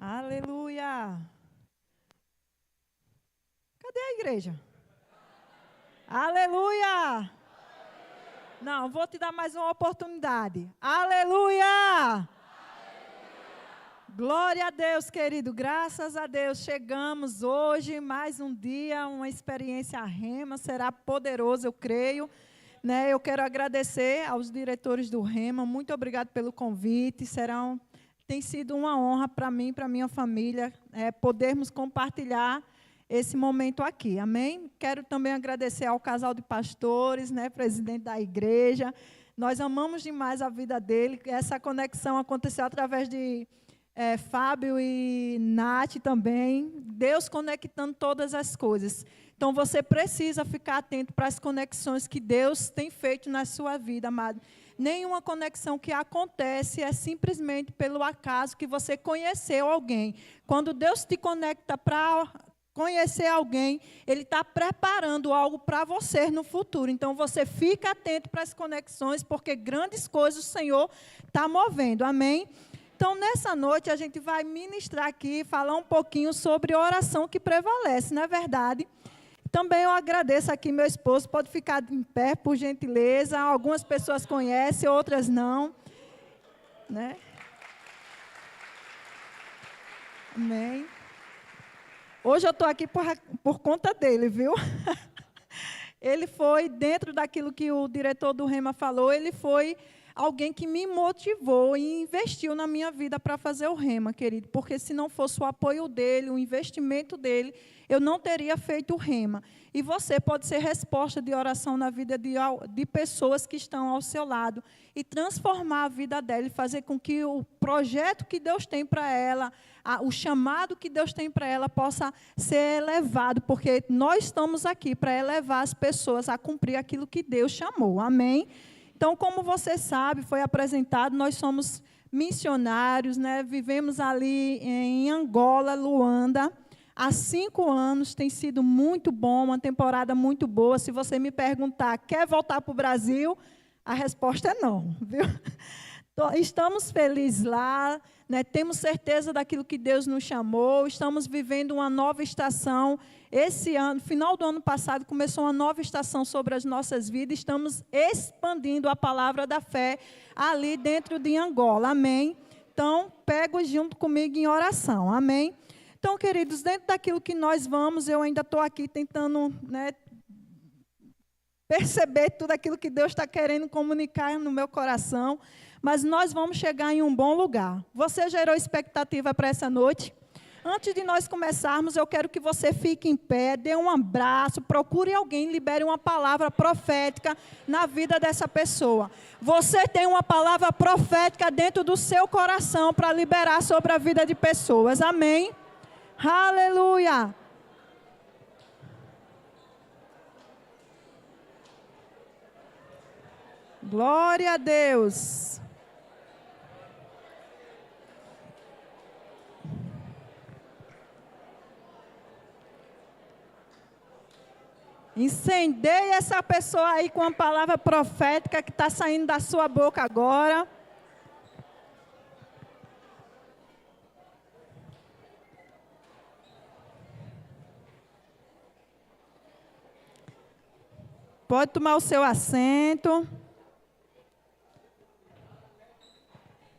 Aleluia. Cadê a igreja? Aleluia. Não, vou te dar mais uma oportunidade. Aleluia. Glória a Deus, querido. Graças a Deus. Chegamos hoje, mais um dia, uma experiência Rema. Será poderoso, eu creio. Eu quero agradecer aos diretores do Rema. Muito obrigado pelo convite. Tem sido uma honra para mim, para minha família, podermos compartilhar esse momento aqui. Amém? Quero também agradecer ao casal de pastores, presidente da igreja. Nós amamos demais a vida dele. Essa conexão aconteceu através de Fábio e Nath também. Deus conectando todas as coisas. Então, você precisa ficar atento para as conexões que Deus tem feito na sua vida, amado. Nenhuma conexão que acontece é simplesmente pelo acaso que você conheceu alguém. Quando Deus te conecta para conhecer alguém, Ele está preparando algo para você no futuro. Então, você fica atento para as conexões, porque grandes coisas o Senhor está movendo. Amém? Então, nessa noite, a gente vai ministrar aqui, falar um pouquinho sobre oração que prevalece, não é verdade? Também eu agradeço aqui meu esposo, pode ficar em pé, por gentileza. Algumas pessoas conhecem, outras não. Amém. Hoje eu estou aqui por conta dele, viu? Ele foi, dentro daquilo que o diretor do Rema falou, ele foi alguém que me motivou e investiu na minha vida para fazer o Rema, querido. Porque se não fosse o apoio dele, o investimento dele, eu não teria feito o Rema. E você pode ser resposta de oração na vida de pessoas que estão ao seu lado e transformar a vida dela e fazer com que o projeto que Deus tem para ela, o chamado que Deus tem para ela possa ser elevado, porque nós estamos aqui para elevar as pessoas a cumprir aquilo que Deus chamou. Amém? Então, como você sabe, foi apresentado, nós somos missionários, vivemos ali em Angola, Luanda, há 5 anos, tem sido muito bom, uma temporada muito boa. Se você me perguntar, quer voltar para o Brasil? A resposta é não, viu? Estamos felizes lá, temos certeza daquilo que Deus nos chamou, estamos vivendo uma nova estação. Esse ano, final do ano passado, começou uma nova estação sobre as nossas vidas, estamos expandindo a palavra da fé ali dentro de Angola, amém? Então, pego junto comigo em oração, amém? Então, queridos, dentro daquilo que nós vamos, eu ainda estou aqui tentando perceber tudo aquilo que Deus está querendo comunicar no meu coração, mas nós vamos chegar em um bom lugar. Você gerou expectativa para essa noite? Antes de nós começarmos, eu quero que você fique em pé, dê um abraço, procure alguém, libere uma palavra profética na vida dessa pessoa. Você tem uma palavra profética dentro do seu coração para liberar sobre a vida de pessoas. Amém? Aleluia! Glória a Deus! Incendeie essa pessoa aí com a palavra profética que está saindo da sua boca agora. Pode tomar o seu assento.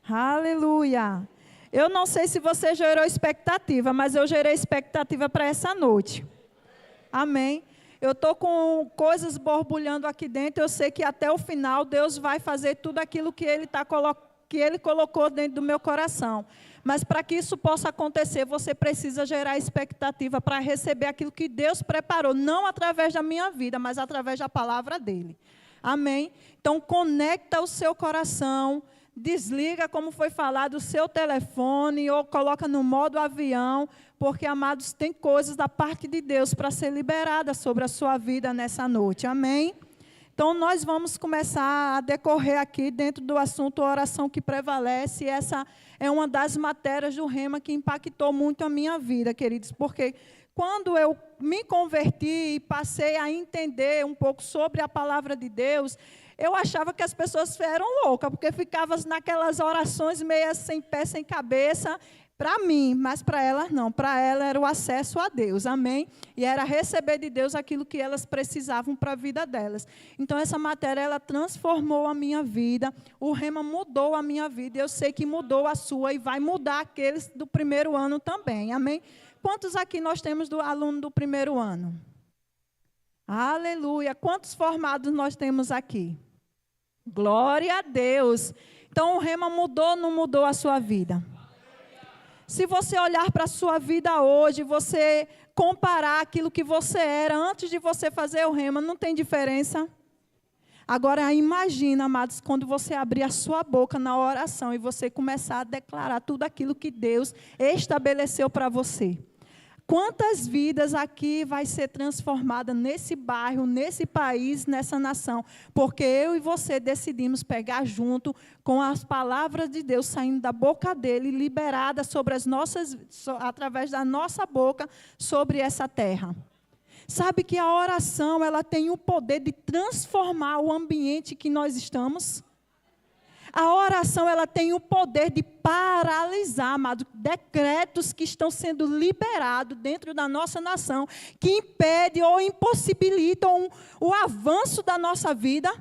Aleluia. Eu não sei se você gerou expectativa, mas eu gerei expectativa para essa noite. Amém. Eu estou com coisas borbulhando aqui dentro. Eu sei que até o final Deus vai fazer tudo aquilo que Ele colocou dentro do meu coração. Mas para que isso possa acontecer, você precisa gerar expectativa para receber aquilo que Deus preparou. Não através da minha vida, mas através da palavra dEle. Amém? Então, conecta o seu coração. Desliga, como foi falado, o seu telefone ou coloca no modo avião, porque, amados, tem coisas da parte de Deus para ser liberada sobre a sua vida nessa noite. Amém? Então, nós vamos começar a decorrer aqui dentro do assunto oração que prevalece. E essa é uma das matérias do Rema que impactou muito a minha vida, queridos, porque quando eu me converti e passei a entender um pouco sobre a palavra de Deus, eu achava que as pessoas eram loucas, porque ficavam naquelas orações meio sem pé, sem cabeça, para mim, mas para elas não. Para ela era o acesso a Deus, amém? E era receber de Deus aquilo que elas precisavam para a vida delas. Então, essa matéria, ela transformou a minha vida. O Rema mudou a minha vida. Eu sei que mudou a sua e vai mudar aqueles do primeiro ano também, amém? Quantos aqui nós temos do aluno do primeiro ano? Aleluia! Quantos formados nós temos aqui? Glória a Deus! Então, o Rema mudou ou não mudou a sua vida? Se você olhar para a sua vida hoje, você comparar aquilo que você era antes de você fazer o Rema, não tem diferença? Agora, imagina, amados, quando você abrir a sua boca na oração e você começar a declarar tudo aquilo que Deus estabeleceu para você. Quantas vidas aqui vai ser transformada nesse bairro, nesse país, nessa nação? Porque eu e você decidimos pegar junto com as palavras de Deus saindo da boca dele, liberadas sobre as nossas, através da nossa boca, sobre essa terra. Sabe que a oração, ela tem o poder de transformar o ambiente que nós estamos? A oração, ela tem o poder de paralisar, amado, decretos que estão sendo liberados dentro da nossa nação, que impedem ou impossibilitam o avanço da nossa vida.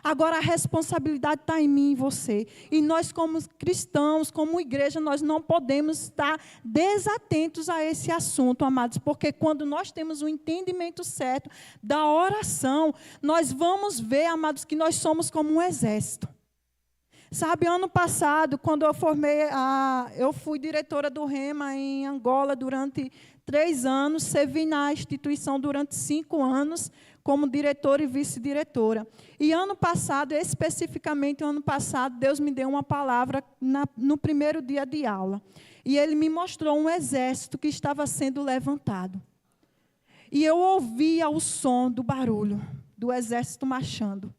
Agora, a responsabilidade está em mim e em você. E nós, como cristãos, como igreja, nós não podemos estar desatentos a esse assunto, amados, porque quando nós temos o entendimento certo da oração, nós vamos ver, amados, que nós somos como um exército. Sabe, ano passado, quando eu fui diretora do Rema em Angola durante 3 anos, servi na instituição durante 5 anos, como diretora e vice-diretora. E ano passado, especificamente ano passado, Deus me deu uma palavra no primeiro dia de aula. E Ele me mostrou um exército que estava sendo levantado. E eu ouvia o som do barulho do exército marchando.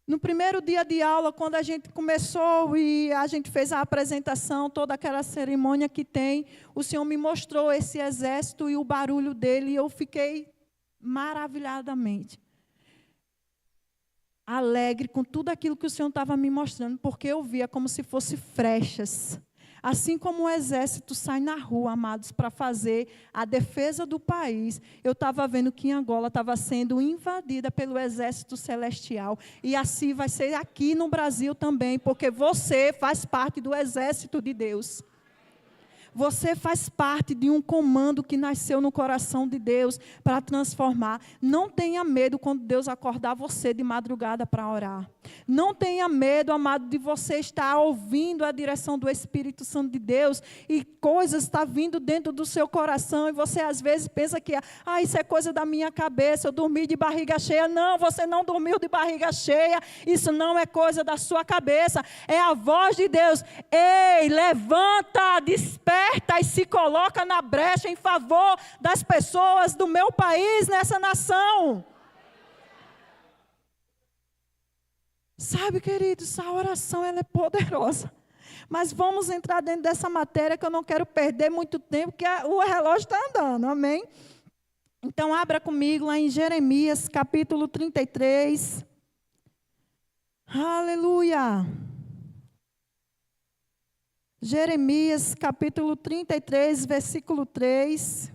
No primeiro dia de aula, quando a gente começou e a gente fez a apresentação, toda aquela cerimônia que tem, o Senhor me mostrou esse exército e o barulho dele, e eu fiquei maravilhadamente alegre com tudo aquilo que o Senhor estava me mostrando, porque eu via como se fossem flechas. Assim como o exército sai na rua, amados, para fazer a defesa do país, eu estava vendo que Angola estava sendo invadida pelo exército celestial. E assim vai ser aqui no Brasil também, porque você faz parte do exército de Deus. Você faz parte de um comando que nasceu no coração de Deus para transformar. Não tenha medo quando Deus acordar você de madrugada para orar. Não tenha medo, amado, de você estar ouvindo a direção do Espírito Santo de Deus e coisas estão vindo dentro do seu coração e você às vezes pensa que isso é coisa da minha cabeça, eu dormi de barriga cheia. Não, você não dormiu de barriga cheia. Isso não é coisa da sua cabeça. É a voz de Deus. Ei, levanta, desperta e se coloca na brecha em favor das pessoas do meu país, nessa nação. Sabe, queridos, a oração ela é poderosa. Mas vamos entrar dentro dessa matéria que eu não quero perder muito tempo, porque o relógio está andando, amém? Então, abra comigo lá em Jeremias, capítulo 33. Aleluia! Jeremias, capítulo 33, versículo 3.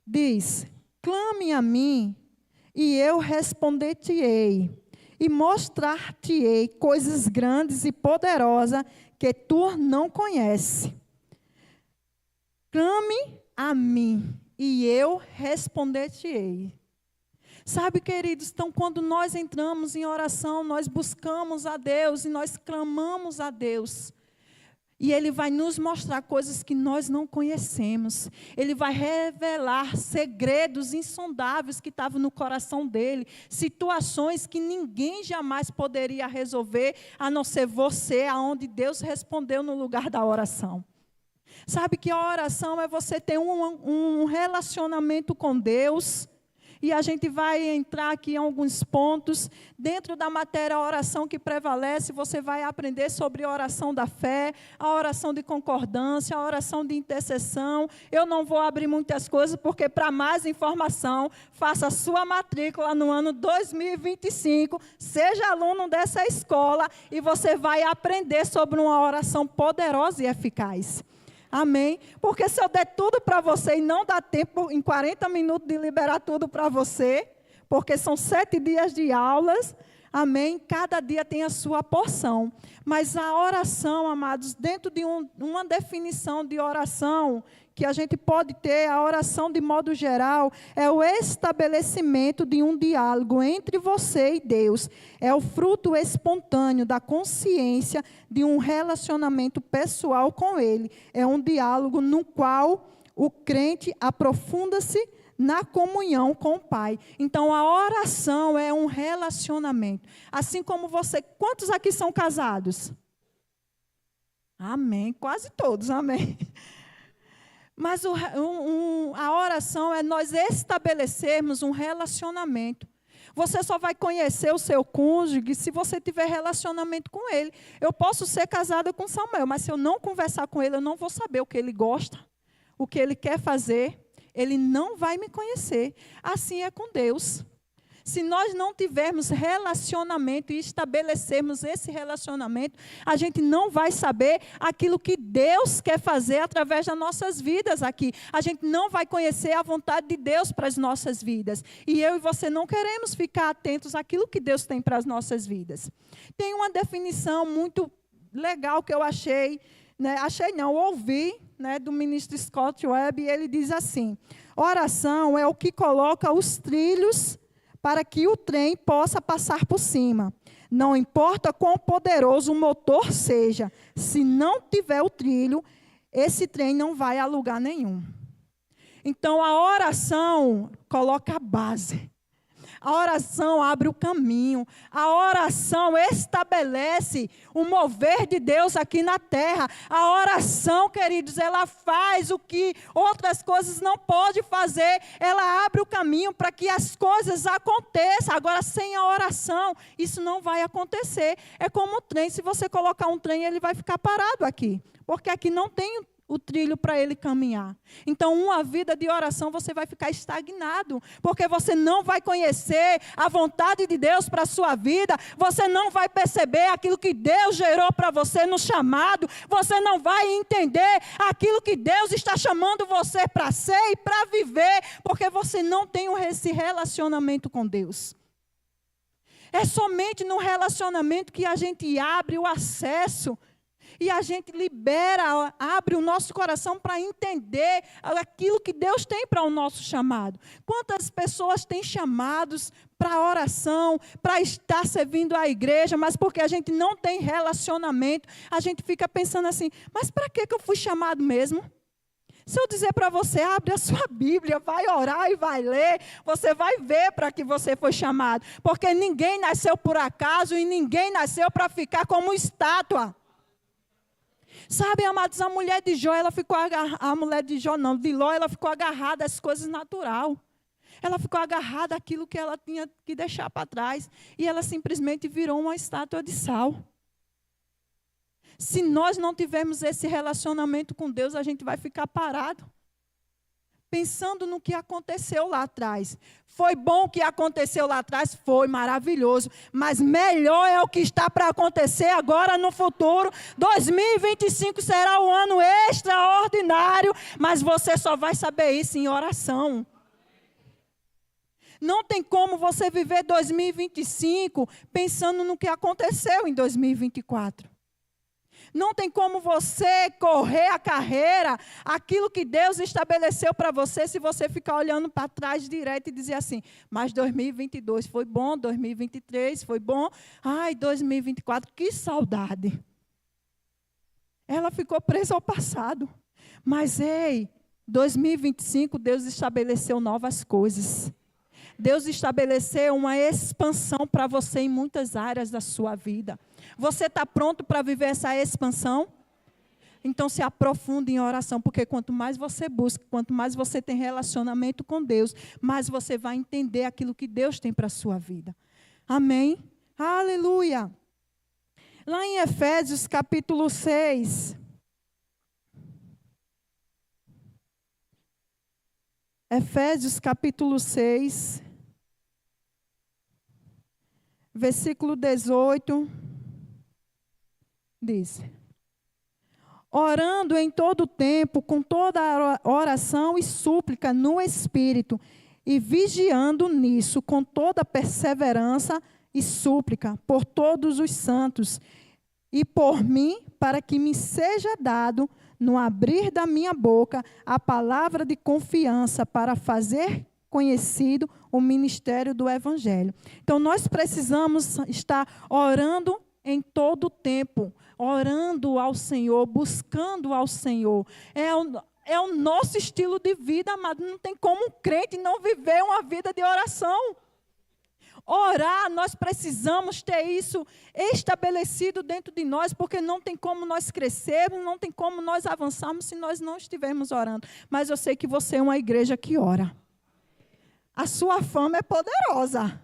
Diz: clame a mim, e eu responder-te-ei, e mostrar-te-ei coisas grandes e poderosas que tu não conheces. Clame a mim, e eu responder-te-ei. Sabe, queridos, então quando nós entramos em oração, nós buscamos a Deus e nós clamamos a Deus. E Ele vai nos mostrar coisas que nós não conhecemos. Ele vai revelar segredos insondáveis que estavam no coração dele. Situações que ninguém jamais poderia resolver, a não ser você, aonde Deus respondeu no lugar da oração. Sabe que a oração é você ter um relacionamento com Deus. e a gente vai entrar aqui em alguns pontos. Dentro da matéria oração que prevalece, você vai aprender sobre a oração da fé, a oração de concordância, a oração de intercessão. Eu não vou abrir muitas coisas, porque para mais informação, faça a sua matrícula no ano 2025, seja aluno dessa escola, e você vai aprender sobre uma oração poderosa e eficaz. Amém? Porque se eu der tudo para você e não dá tempo em 40 minutos de liberar tudo para você, porque são 7 dias de aulas, amém? Cada dia tem a sua porção. Mas a oração, amados, dentro de uma definição de oração que a gente pode ter, a oração de modo geral, é o estabelecimento de um diálogo entre você e Deus. É o fruto espontâneo da consciência de um relacionamento pessoal com Ele. É um diálogo no qual o crente aprofunda-se na comunhão com o Pai. Então, a oração é um relacionamento. Assim como você... Quantos aqui são casados? Amém. Quase todos, amém. Mas a oração é nós estabelecermos um relacionamento. Você só vai conhecer o seu cônjuge se você tiver relacionamento com ele. Eu posso ser casada com Samuel, mas se eu não conversar com ele, eu não vou saber o que ele gosta, o que ele quer fazer. Ele não vai me conhecer. Assim é com Deus. Se nós não tivermos relacionamento e estabelecermos esse relacionamento, a gente não vai saber aquilo que Deus quer fazer através das nossas vidas aqui. A gente não vai conhecer a vontade de Deus para as nossas vidas. E eu e você não queremos ficar atentos àquilo que Deus tem para as nossas vidas. Tem uma definição muito legal que eu achei, ouvi, do ministro Scott Webb, e ele diz assim: oração é o que coloca os trilhos para que o trem possa passar por cima. Não importa quão poderoso o motor seja, se não tiver o trilho, esse trem não vai a lugar nenhum. Então, a oração coloca a base. A oração abre o caminho. A oração estabelece o mover de Deus aqui na terra. A oração, queridos, ela faz o que outras coisas não podem fazer. Ela abre o caminho para que as coisas aconteçam. Agora, sem a oração, isso não vai acontecer. É como o trem. Se você colocar um trem, ele vai ficar parado aqui. Porque aqui não tem o trilho para ele caminhar. Então, uma vida de oração, você vai ficar estagnado, porque você não vai conhecer a vontade de Deus para a sua vida, você não vai perceber aquilo que Deus gerou para você no chamado, você não vai entender aquilo que Deus está chamando você para ser e para viver, porque você não tem esse relacionamento com Deus. É somente no relacionamento que a gente abre o acesso e a gente libera, abre o nosso coração para entender aquilo que Deus tem para o nosso chamado. Quantas pessoas têm chamados para oração, para estar servindo a igreja, mas porque a gente não tem relacionamento, a gente fica pensando assim, mas para que eu fui chamado mesmo? Se eu dizer para você, abre a sua Bíblia, vai orar e vai ler, você vai ver para que você foi chamado. Porque ninguém nasceu por acaso e ninguém nasceu para ficar como estátua. Sabe, amados, a mulher de Jó, ela ficou de Ló, ela ficou agarrada às coisas naturais. Ela ficou agarrada àquilo que ela tinha que deixar para trás. E ela simplesmente virou uma estátua de sal. Se nós não tivermos esse relacionamento com Deus, a gente vai ficar parado. Pensando no que aconteceu lá atrás. Foi bom o que aconteceu lá atrás? Foi maravilhoso. Mas melhor é o que está para acontecer agora no futuro. 2025 será um ano extraordinário, mas você só vai saber isso em oração. Não tem como você viver 2025 pensando no que aconteceu em 2024. Não tem como você correr a carreira, aquilo que Deus estabeleceu para você, se você ficar olhando para trás direto e dizer assim, mas 2022 foi bom, 2023 foi bom, ai, 2024, que saudade. Ela ficou presa ao passado. Mas, ei, 2025, Deus estabeleceu novas coisas. Deus estabeleceu uma expansão para você em muitas áreas da sua vida. Você está pronto para viver essa expansão? Então se aprofunde em oração, porque quanto mais você busca, quanto mais você tem relacionamento com Deus, mais você vai entender aquilo que Deus tem para a sua vida. Amém? Aleluia! Lá em Efésios capítulo 6. Efésios capítulo 6. Versículo 18. Diz: orando em todo o tempo, com toda oração e súplica no Espírito, e vigiando nisso com toda perseverança e súplica por todos os santos, e por mim, para que me seja dado, no abrir da minha boca, a palavra de confiança para fazer conhecido o ministério do Evangelho. Então, nós precisamos estar orando em todo o tempo, orando ao Senhor, buscando ao Senhor. É o nosso estilo de vida, amado. Não tem como um crente não viver uma vida de oração. Orar, nós precisamos ter isso estabelecido dentro de nós, porque não tem como nós crescermos, não tem como nós avançarmos se nós não estivermos orando. Mas eu sei que você é uma igreja que ora. A sua fama é poderosa.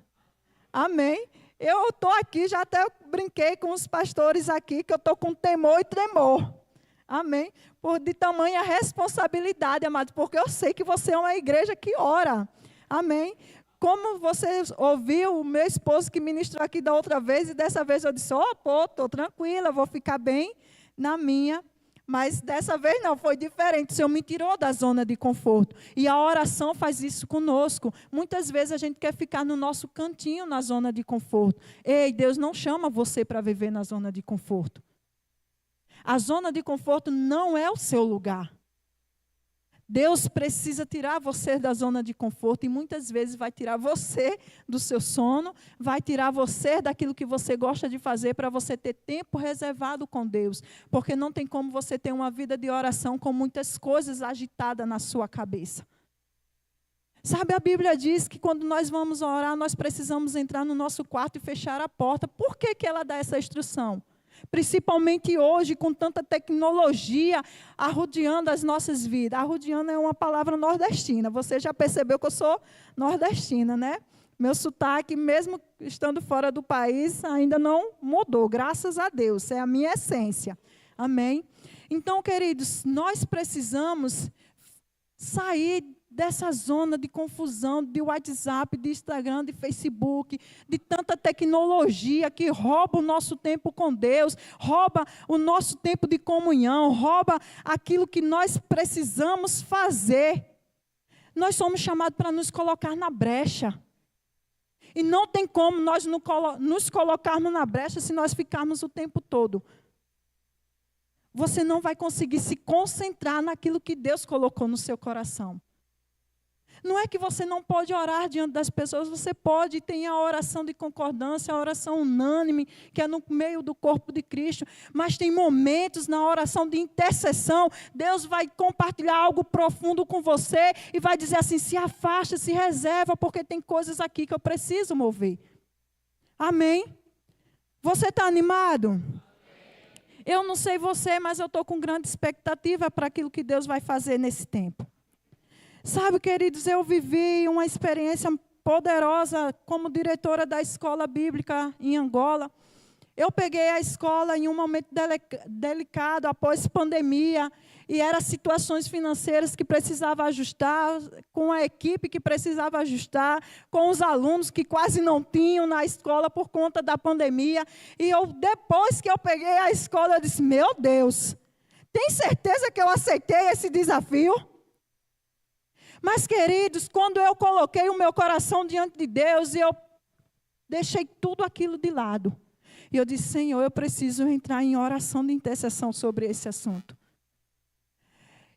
Amém? Eu estou aqui, já até brinquei com os pastores aqui, que eu estou com temor e tremor. Amém? Por de tamanha responsabilidade, amados, porque eu sei que você é uma igreja que ora. Amém? Como você ouviu o meu esposo que ministrou aqui da outra vez, e dessa vez eu disse, estou tranquila, vou ficar bem na minha. Mas dessa vez não, foi diferente. O Senhor me tirou da zona de conforto. E a oração faz isso conosco. Muitas vezes a gente quer ficar no nosso cantinho, na zona de conforto. Ei, Deus não chama você para viver na zona de conforto. A zona de conforto não é o seu lugar. Deus precisa tirar você da zona de conforto e muitas vezes vai tirar você do seu sono, vai tirar você daquilo que você gosta de fazer para você ter tempo reservado com Deus. Porque não tem como você ter uma vida de oração com muitas coisas agitadas na sua cabeça. Sabe, a Bíblia diz que quando nós vamos orar, nós precisamos entrar no nosso quarto e fechar a porta. Por que que ela dá essa instrução? Principalmente hoje, com tanta tecnologia arrodeando as nossas vidas. Arrodeando é uma palavra nordestina. Você já percebeu que eu sou nordestina, né? Meu sotaque, mesmo estando fora do país, ainda não mudou. Graças a Deus. É a minha essência. Amém? Então, queridos, nós precisamos sair dessa zona de confusão, de WhatsApp, de Instagram, de Facebook, de tanta tecnologia que rouba o nosso tempo com Deus, rouba o nosso tempo de comunhão, rouba aquilo que nós precisamos fazer. Nós somos chamados para nos colocar na brecha. E não tem como nós nos colocarmos na brecha se nós ficarmos o tempo todo. Você não vai conseguir se concentrar naquilo que Deus colocou no seu coração. Não é que você não pode orar diante das pessoas, você pode, tem a oração de concordância, a oração unânime, que é no meio do corpo de Cristo, mas tem momentos na oração de intercessão, Deus vai compartilhar algo profundo com você e vai dizer assim, se afasta, se reserva, porque tem coisas aqui que eu preciso mover. Amém? Você está animado? Eu não sei você, mas eu estou com grande expectativa para aquilo que Deus vai fazer nesse tempo. Sabe, queridos, eu vivi uma experiência poderosa como diretora da escola bíblica em Angola. Eu peguei a escola em um momento delicado, após pandemia, e eram situações financeiras que precisava ajustar, com a equipe que precisava ajustar, com os alunos que quase não tinham na escola por conta da pandemia. E depois que eu peguei a escola, eu disse, meu Deus, tem certeza que eu aceitei esse desafio? Mas, queridos, quando eu coloquei o meu coração diante de Deus, eu deixei tudo aquilo de lado. E eu disse, Senhor, eu preciso entrar em oração de intercessão sobre esse assunto.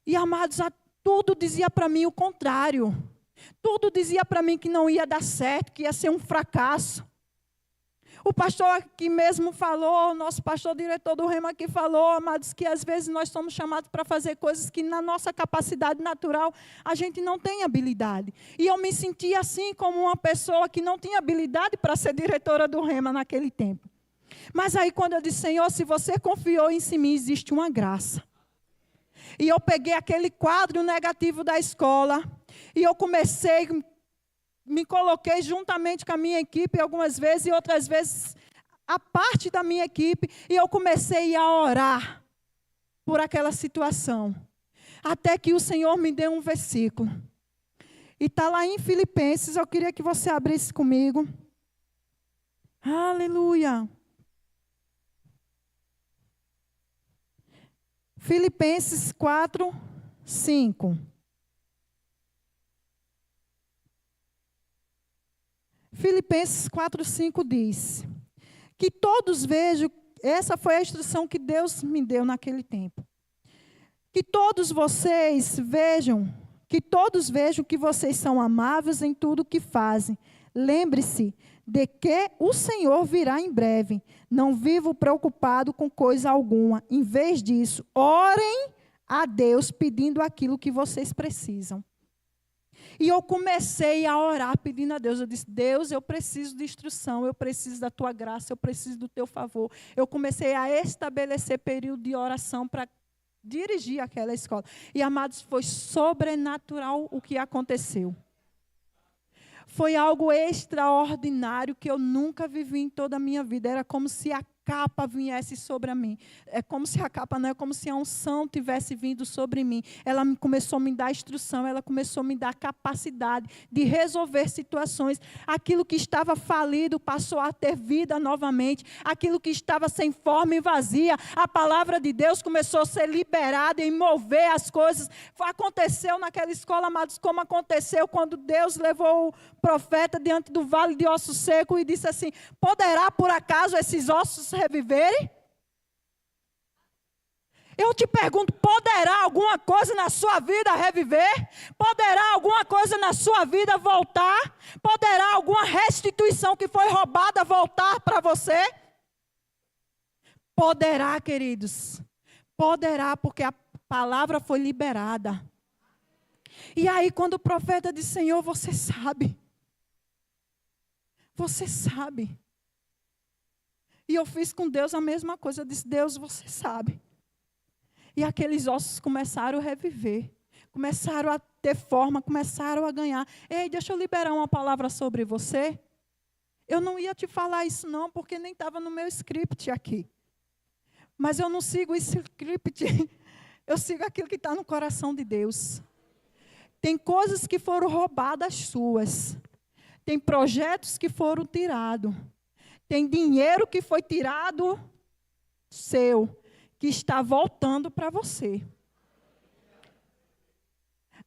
E, amados, tudo dizia para mim o contrário. Tudo dizia para mim que não ia dar certo, que ia ser um fracasso. O pastor aqui mesmo falou, o nosso pastor diretor do Rema aqui falou, amados, que às vezes nós somos chamados para fazer coisas que na nossa capacidade natural a gente não tem habilidade. E eu me senti assim como uma pessoa que não tinha habilidade para ser diretora do Rema naquele tempo. Mas aí quando eu disse, Senhor, se você confiou em mim, existe uma graça. E eu peguei aquele quadro negativo da escola e eu comecei, me coloquei juntamente com a minha equipe algumas vezes e outras vezes a parte da minha equipe, e eu comecei a orar por aquela situação. Até que o Senhor me deu um versículo. E está lá em Filipenses, eu queria que você abrisse comigo. Aleluia. Filipenses 4, 5. Filipenses 4, 5 diz: que todos vejam, essa foi a instrução que Deus me deu naquele tempo. Que todos vejam que vocês são amáveis em tudo o que fazem. Lembre-se de que o Senhor virá em breve. Não vivo preocupado com coisa alguma. Em vez disso, orem a Deus pedindo aquilo que vocês precisam. E eu comecei a orar pedindo a Deus. Eu disse: Deus, eu preciso de instrução, eu preciso da tua graça, eu preciso do teu favor. Eu comecei a estabelecer período de oração para dirigir aquela escola. E, amados, foi sobrenatural o que aconteceu. Foi algo extraordinário que eu nunca vivi em toda a minha vida. Era como se a capa viesse sobre mim. É como se a capa, não é como se a unção tivesse vindo sobre mim. Ela começou a me dar instrução, ela começou a me dar capacidade de resolver situações. Aquilo que estava falido passou a ter vida novamente. Aquilo que estava sem forma e vazia, a palavra de Deus começou a ser liberada e mover as coisas. Aconteceu naquela escola, amados, como aconteceu quando Deus levou o profeta diante do vale de ossos secos e disse assim: poderá por acaso esses ossos reviverem? Eu te pergunto, poderá alguma coisa na sua vida reviver? Poderá alguma coisa na sua vida voltar? Poderá alguma restituição que foi roubada voltar para você? Poderá, queridos. Poderá, porque a palavra foi liberada. E aí, quando o profeta disse: Senhor, você sabe. Você sabe. E eu fiz com Deus a mesma coisa. Eu disse: Deus, você sabe. E aqueles ossos começaram a reviver. Começaram a ter forma, começaram a ganhar. Ei, deixa eu liberar uma palavra sobre você. Eu não ia te falar isso não, porque nem estava no meu script aqui. Mas eu não sigo esse script. Eu sigo aquilo que está no coração de Deus. Tem coisas que foram roubadas suas. Tem projetos que foram tirados. Tem dinheiro que foi tirado seu, que está voltando para você.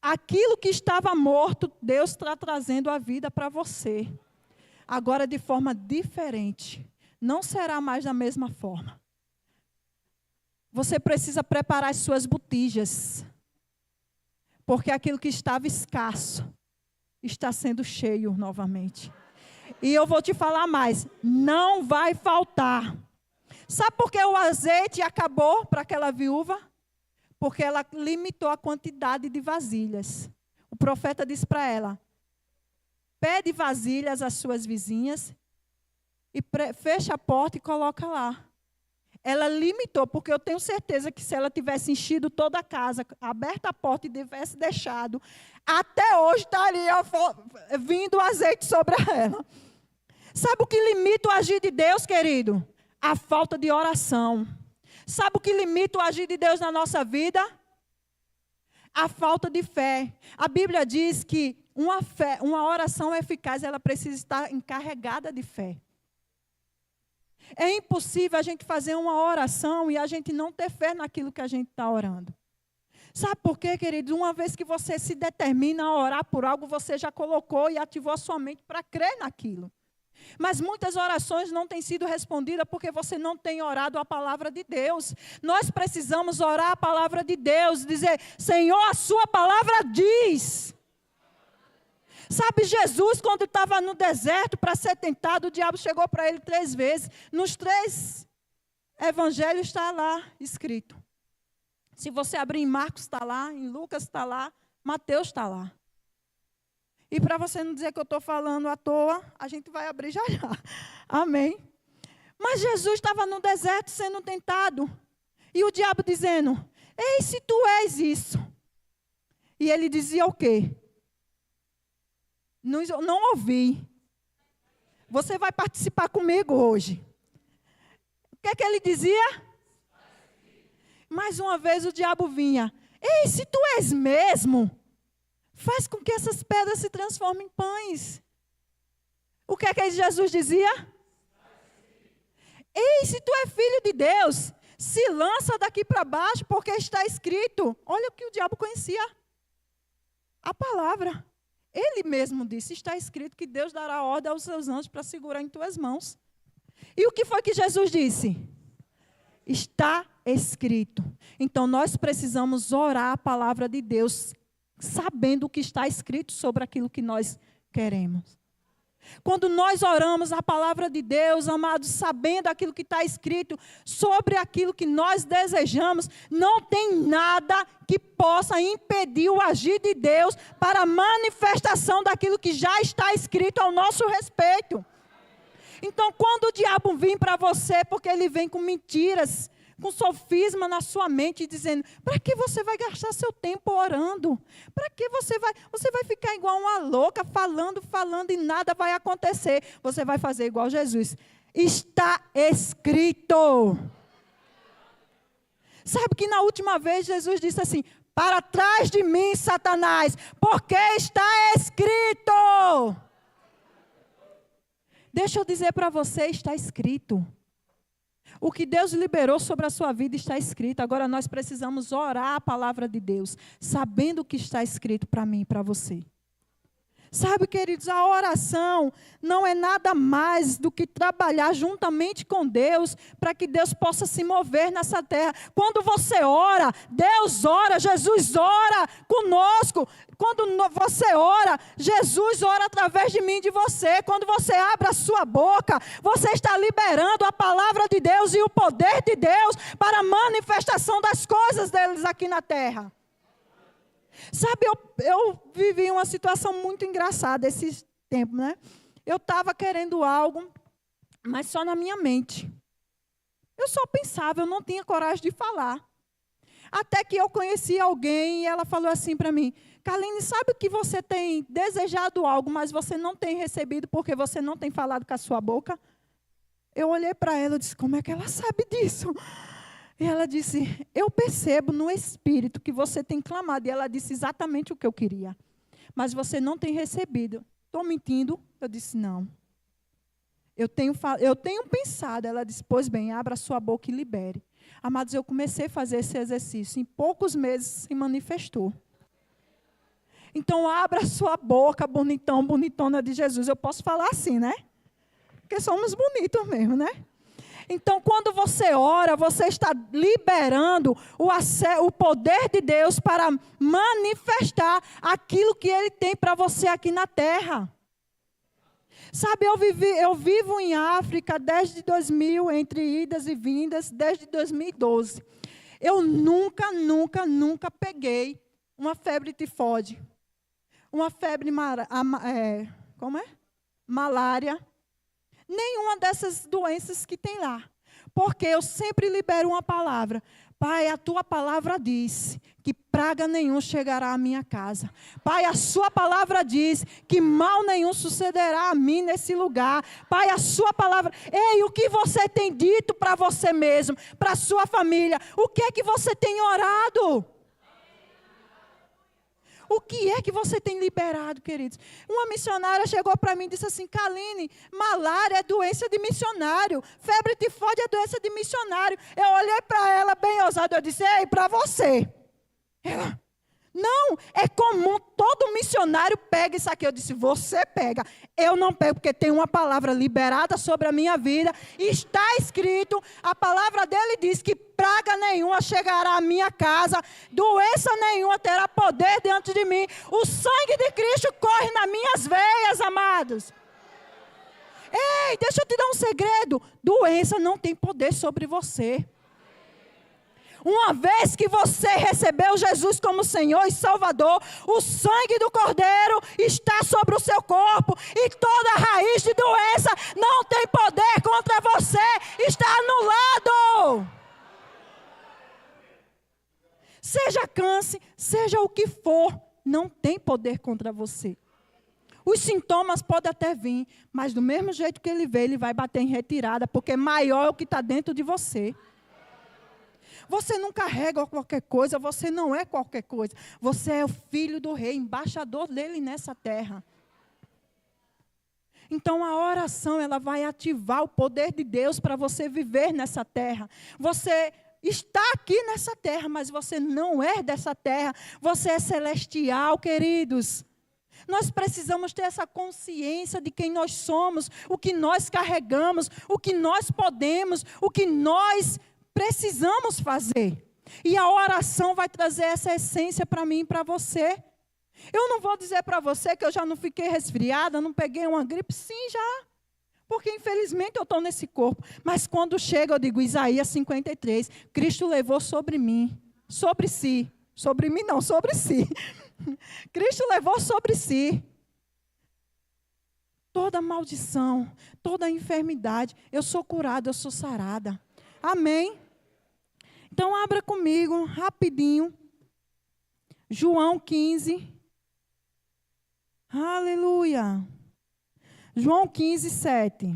Aquilo que estava morto, Deus está trazendo a vida para você. Agora de forma diferente. Não será mais da mesma forma. Você precisa preparar as suas botijas. Porque aquilo que estava escasso está sendo cheio novamente. E eu vou te falar mais, não vai faltar. Sabe por que o azeite acabou para aquela viúva? Porque ela limitou a quantidade de vasilhas. O profeta disse para ela: pede vasilhas às suas vizinhas e fecha a porta e coloca lá. Ela limitou, porque eu tenho certeza que se ela tivesse enchido toda a casa, aberta a porta e tivesse deixado, até hoje estaria vindo azeite sobre ela. Sabe o que limita o agir de Deus, querido? A falta de oração. Sabe o que limita o agir de Deus na nossa vida? A falta de fé. A Bíblia diz que uma oração eficaz, ela precisa estar encarregada de fé. É impossível a gente fazer uma oração e a gente não ter fé naquilo que a gente está orando. Sabe por quê, querido? Uma vez que você se determina a orar por algo, você já colocou e ativou a sua mente para crer naquilo. Mas muitas orações não têm sido respondidas porque você não tem orado a palavra de Deus. Nós precisamos orar a palavra de Deus, dizer: Senhor, a sua palavra diz. Sabe, Jesus, quando estava no deserto para ser tentado, o diabo chegou para ele 3 vezes. Nos 3 evangelhos está lá escrito. Se você abrir em Marcos está lá, em Lucas está lá, Mateus está lá. E para você não dizer que eu estou falando à toa, a gente vai abrir já já. Amém. Mas Jesus estava no deserto sendo tentado. E o diabo dizendo: Ei, se tu és isso. E ele dizia o quê? Não ouvi. Você vai participar comigo hoje. O que é que ele dizia? Mais uma vez o diabo vinha. Ei, se tu és mesmo, faz com que essas pedras se transformem em pães. O que é que Jesus dizia? Ei, se tu é filho de Deus, se lança daqui para baixo, porque está escrito. Olha o que o diabo conhecia. A palavra. Ele mesmo disse, está escrito que Deus dará ordem aos seus anjos para segurar em tuas mãos. E o que foi que Jesus disse? Está escrito. Então nós precisamos orar a palavra de Deus, sabendo o que está escrito sobre aquilo que nós queremos. Quando nós oramos a palavra de Deus, amados, sabendo aquilo que está escrito sobre aquilo que nós desejamos, não tem nada que possa impedir o agir de Deus para a manifestação daquilo que já está escrito ao nosso respeito. Então, quando o diabo vem para você, porque ele vem com mentiras, com sofisma na sua mente, dizendo, para que você vai gastar seu tempo orando? Para que você vai ficar igual uma louca, falando e nada vai acontecer. Você vai fazer igual Jesus. Está escrito. Sabe que na última vez Jesus disse assim, para trás de mim, Satanás, porque está escrito. Deixa eu dizer para você, está escrito. O que Deus liberou sobre a sua vida está escrito. Agora nós precisamos orar a palavra de Deus, sabendo o que está escrito para mim e para você. Sabe, queridos, a oração não é nada mais do que trabalhar juntamente com Deus para que Deus possa se mover nessa terra. Quando você ora, Deus ora, Jesus ora conosco. Quando você ora, Jesus ora através de mim e de você. Quando você abre a sua boca, você está liberando a palavra de Deus e o poder de Deus para a manifestação das coisas deles aqui na terra. Sabe, eu vivi uma situação muito engraçada esse tempo, né? Eu estava querendo algo, mas só na minha mente. Eu só pensava, eu não tinha coragem de falar. Até que eu conheci alguém e ela falou assim para mim, Carline, sabe que você tem desejado algo, mas você não tem recebido porque você não tem falado com a sua boca? Eu olhei para ela e disse, como é que ela sabe disso? E ela disse, eu percebo no espírito que você tem clamado. E ela disse exatamente o que eu queria. Mas você não tem recebido. Estou mentindo? Eu disse, não. Eu tenho pensado. Ela disse, pois bem, abra a sua boca e libere. Amados, eu comecei a fazer esse exercício. Em poucos meses se manifestou. Então, abra a sua boca, bonitão, bonitona de Jesus. Eu posso falar assim, né? Porque somos bonitos mesmo, né? Então, quando você ora, você está liberando o poder de Deus para manifestar aquilo que Ele tem para você aqui na terra. Sabe, eu vivo em África desde 2000, entre idas e vindas, desde 2012. Eu nunca peguei uma febre tifoide, uma febre malária, nenhuma dessas doenças que tem lá. Porque eu sempre libero uma palavra. Pai, a tua palavra diz que praga nenhum chegará à minha casa. Pai, a sua palavra diz que mal nenhum sucederá a mim nesse lugar. Pai, a sua palavra... Ei, o que você tem dito para você mesmo, para a sua família? O que é que você tem orado? O que é que você tem liberado, queridos? Uma missionária chegou para mim e disse assim, Carline, malária é doença de missionário, febre tifoide é doença de missionário. Eu olhei para ela bem ousado, eu disse, ei, para você. Ela, não, é comum, todo missionário pega isso aqui. Eu disse, você pega. Eu não pego, porque tem uma palavra liberada sobre a minha vida. Está escrito, a palavra dele diz que praga nenhuma chegará à minha casa, doença nenhuma terá poder diante de mim. O sangue de Cristo corre nas minhas veias, amados. Ei, deixa eu te dar um segredo. Doença não tem poder sobre você. Uma vez que você recebeu Jesus como Senhor e Salvador, o sangue do Cordeiro está sobre o seu corpo e toda raiz de doença não tem poder contra você, está anulado. Seja câncer, seja o que for, não tem poder contra você. Os sintomas podem até vir, mas do mesmo jeito que ele veio, ele vai bater em retirada, porque maior é o que está dentro de você. Você não carrega qualquer coisa, você não é qualquer coisa. Você é o filho do rei, embaixador dele nessa terra. Então a oração, ela vai ativar o poder de Deus para você viver nessa terra. Você está aqui nessa terra, mas você não é dessa terra. Você é celestial, queridos. Nós precisamos ter essa consciência de quem nós somos, o que nós carregamos, o que nós podemos, o que nós precisamos fazer. E a oração vai trazer essa essência para mim e para você. Eu não vou dizer para você que eu já não fiquei resfriada, não peguei uma gripe. Sim, já. Porque infelizmente eu estou nesse corpo. Mas quando chega, eu digo, Isaías 53, Cristo levou sobre mim, sobre si. Sobre mim não, sobre si. Cristo levou sobre si toda maldição, toda enfermidade. Eu sou curada, eu sou sarada. Amém? Então, abra comigo, rapidinho. João 15. Aleluia. João 15, 7.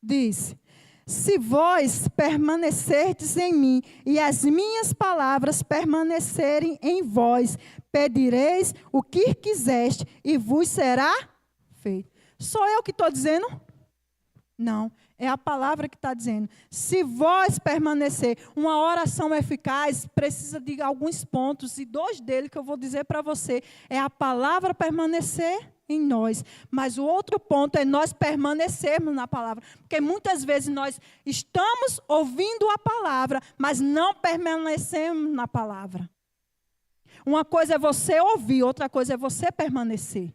Diz: se vós permanecerdes em mim e as minhas palavras permanecerem em vós, pedireis o que quiseste e vos será feito. Sou eu que estou dizendo? Não, é a palavra que está dizendo. Se vós permanecer, uma oração eficaz precisa de alguns pontos, e 2 deles que eu vou dizer para você, é a palavra permanecer em nós, mas o outro ponto é nós permanecermos na palavra, porque muitas vezes nós estamos ouvindo a palavra, mas não permanecemos na palavra. Uma coisa é você ouvir, outra coisa é você permanecer.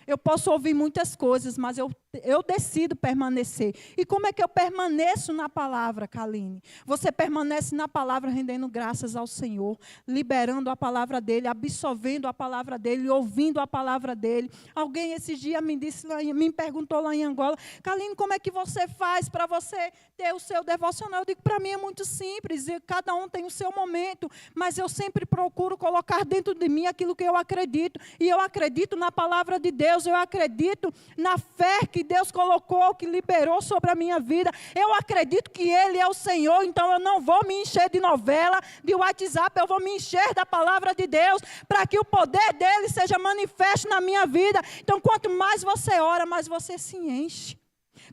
Eu posso ouvir muitas coisas, mas eu decido permanecer. E como é que eu permaneço na palavra, Kaline? Você permanece na palavra rendendo graças ao Senhor, liberando a palavra dEle, absorvendo a palavra dEle, ouvindo a palavra dEle. Alguém esses dias me perguntou lá em Angola, Kaline, como é que você faz para você ter o seu devocional? Eu digo, para mim é muito simples, e cada um tem o seu momento, mas eu sempre procuro colocar dentro de mim aquilo que eu acredito. E eu acredito na palavra de Deus, eu acredito na fé que Deus colocou, que liberou sobre a minha vida. Eu acredito que Ele é o Senhor, então eu não vou me encher de novela, de WhatsApp, eu vou me encher da palavra de Deus, para que o poder dEle seja manifesto na minha vida. Então, quanto mais você ora, mais você se enche.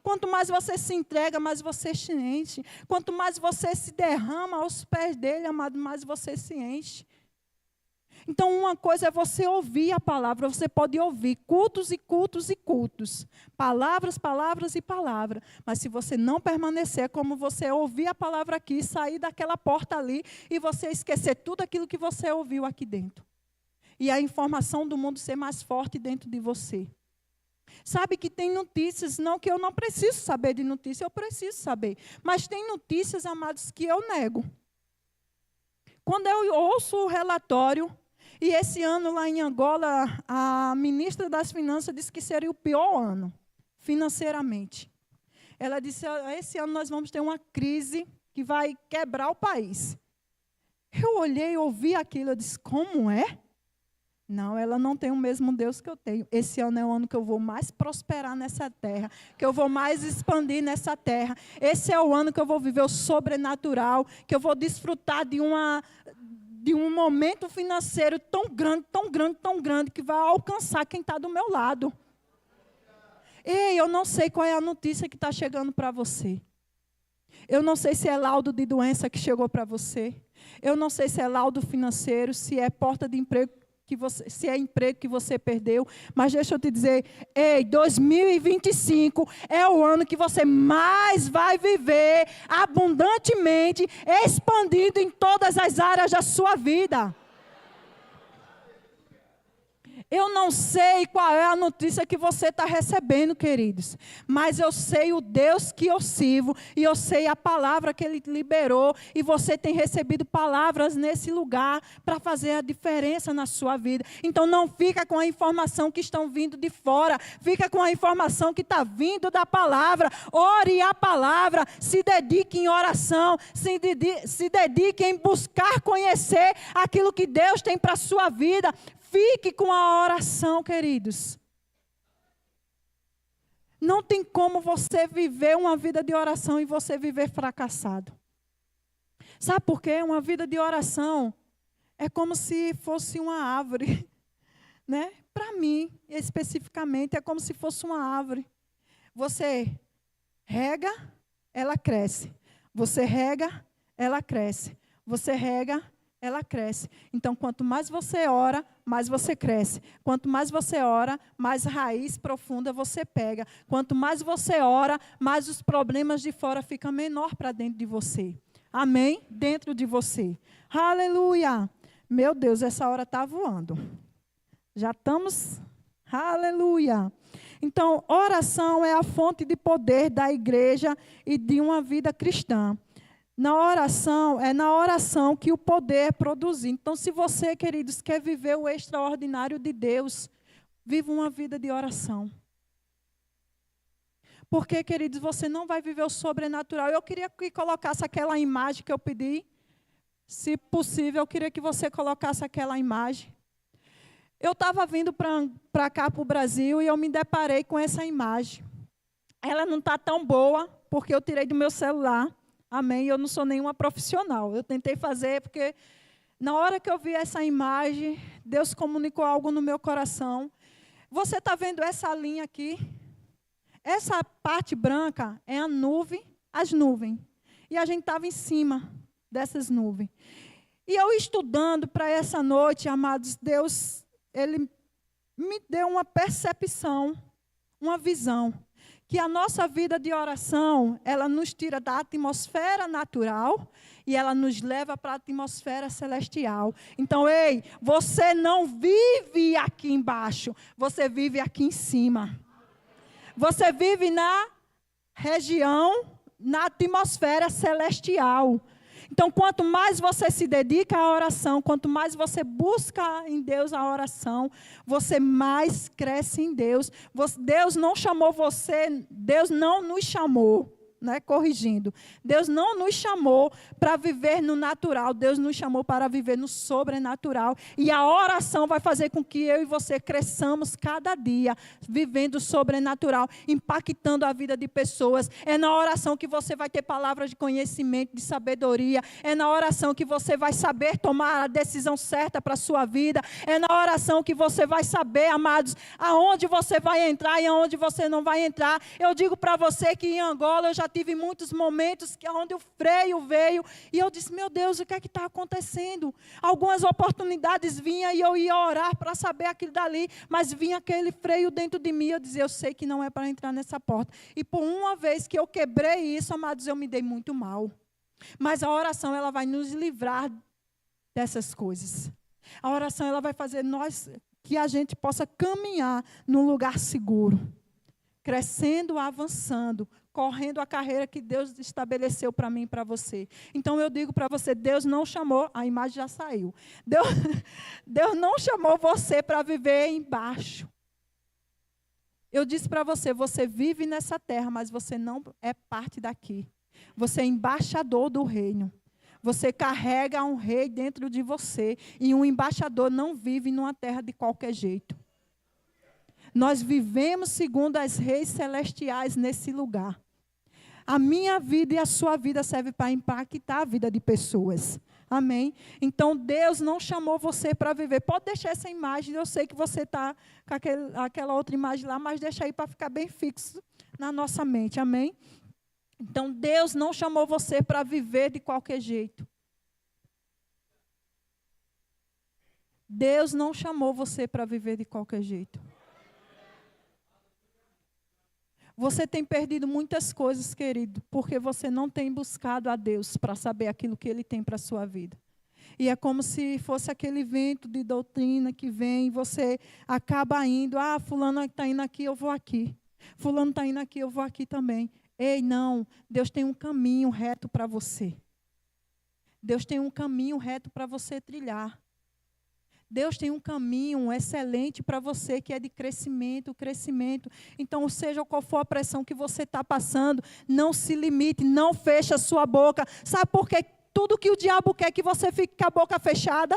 Quanto mais você se entrega, mais você se enche. Quanto mais você se derrama aos pés dEle, amado, mais você se enche. Então, uma coisa é você ouvir a palavra. Você pode ouvir cultos e cultos e cultos. Palavras, palavras e palavras. Mas se você não permanecer, é como você ouvir a palavra aqui, sair daquela porta ali e você esquecer tudo aquilo que você ouviu aqui dentro. E a informação do mundo ser mais forte dentro de você. Sabe que tem notícias, não que eu não preciso saber de notícias, eu preciso saber. Mas tem notícias, amados, que eu nego. Quando eu ouço o relatório... E esse ano lá em Angola, a ministra das Finanças disse que seria o pior ano, financeiramente. Ela disse, esse ano nós vamos ter uma crise que vai quebrar o país. Eu olhei e ouvi aquilo, eu disse, como é? Não, ela não tem o mesmo Deus que eu tenho. Esse ano é o ano que eu vou mais prosperar nessa terra, que eu vou mais expandir nessa terra. Esse é o ano que eu vou viver o sobrenatural, que eu vou desfrutar de um momento financeiro tão grande, tão grande, tão grande, que vai alcançar quem está do meu lado. Ei, eu não sei qual é a notícia que está chegando para você. Eu não sei se é laudo de doença que chegou para você. Eu não sei se é laudo financeiro, se é porta de emprego, se é emprego que você perdeu, mas deixa eu te dizer, 2025 é o ano que você mais vai viver abundantemente, expandindo em todas as áreas da sua vida. Eu não sei qual é a notícia que você está recebendo, queridos, mas eu sei o Deus que eu sirvo e eu sei a palavra que Ele liberou e você tem recebido palavras nesse lugar para fazer a diferença na sua vida. Então não fica com a informação que estão vindo de fora, fica com a informação que está vindo da palavra. Ore a palavra, se dedique em oração, se dedique em buscar conhecer aquilo que Deus tem para a sua vida. Fique com a oração, queridos. Não tem como você viver uma vida de oração e você viver fracassado. Sabe por quê? Uma vida de oração é como se fosse uma árvore, né? Para mim, especificamente, é como se fosse uma árvore. Você rega, ela cresce. Você rega, ela cresce. Você rega, ela cresce. Então, quanto mais você ora, mais você cresce. Quanto mais você ora, mais raiz profunda você pega. Quanto mais você ora, mais os problemas de fora ficam menor para dentro de você. Amém? Dentro de você. Aleluia. Meu Deus, essa hora está voando. Já estamos... Aleluia. Então, oração é a fonte de poder da igreja e de uma vida cristã. É na oração que o poder é produzido. Então, se você, queridos, quer viver o extraordinário de Deus, viva uma vida de oração. Porque, queridos, você não vai viver o sobrenatural. Eu queria que colocasse aquela imagem que eu pedi. Se possível, eu queria que você colocasse aquela imagem. Eu estava vindo para cá, para o Brasil, e eu me deparei com essa imagem. Ela não está tão boa, porque eu tirei do meu celular. Amém? Eu não sou nenhuma profissional. Eu tentei fazer, porque na hora que eu vi essa imagem, Deus comunicou algo no meu coração. Você está vendo essa linha aqui? Essa parte branca é a nuvem, as nuvens. E a gente estava em cima dessas nuvens. E eu estudando para essa noite, amados, Deus, Ele me deu uma percepção, uma visão. Que a nossa vida de oração, ela nos tira da atmosfera natural e ela nos leva para a atmosfera celestial. Então, ei, você não vive aqui embaixo, você vive aqui em cima. Você vive na região, na atmosfera celestial. Então, quanto mais você se dedica à oração, quanto mais você busca em Deus a oração, você mais cresce em Deus. Deus não chamou você, Deus não nos chamou, né, corrigindo. Deus não nos chamou para viver no natural, Deus nos chamou para viver no sobrenatural. E a oração vai fazer com que eu e você cresçamos cada dia, vivendo o sobrenatural, impactando a vida de pessoas. É na oração que você vai ter palavras de conhecimento, de sabedoria. É na oração que você vai saber tomar a decisão certa para a sua vida. É na oração que você vai saber, amados, aonde você vai entrar e aonde você não vai entrar. Eu digo para você que em Angola eu já tive muitos momentos onde o freio veio e eu disse, meu Deus, o que é que está acontecendo? Algumas oportunidades vinham e eu ia orar para saber aquilo dali, mas vinha aquele freio dentro de mim e eu dizia, eu sei que não é para entrar nessa porta. E por uma vez que eu quebrei isso, amados, eu me dei muito mal. Mas a oração, ela vai nos livrar dessas coisas. A oração, ela vai fazer que a gente possa caminhar num lugar seguro, crescendo, avançando, correndo a carreira que Deus estabeleceu para mim e para você. Então eu digo para você, Deus não chamou, a imagem já saiu. Deus não chamou você para viver embaixo. Eu disse para você, você vive nessa terra, mas você não é parte daqui. Você é embaixador do reino. Você carrega um rei dentro de você. E um embaixador não vive numa terra de qualquer jeito. Nós vivemos segundo as reis celestiais nesse lugar. A minha vida e a sua vida serve para impactar a vida de pessoas. Amém? Então, Deus não chamou você para viver. Pode deixar essa imagem, eu sei que você está com aquela outra imagem lá, mas deixa aí para ficar bem fixo na nossa mente. Amém? Então, Deus não chamou você para viver de qualquer jeito. Deus não chamou você para viver de qualquer jeito. Você tem perdido muitas coisas, querido, porque você não tem buscado a Deus para saber aquilo que Ele tem para a sua vida. E é como se fosse aquele vento de doutrina que vem e você acaba indo. Ah, fulano está indo aqui, eu vou aqui. Fulano está indo aqui, eu vou aqui também. Ei, não. Deus tem um caminho reto para você. Deus tem um caminho reto para você trilhar. Deus tem um caminho excelente para você, que é de crescimento, crescimento. Então, seja qual for a pressão que você está passando, não se limite, não feche a sua boca. Sabe por quê? Tudo que o diabo quer que você fique com a boca fechada.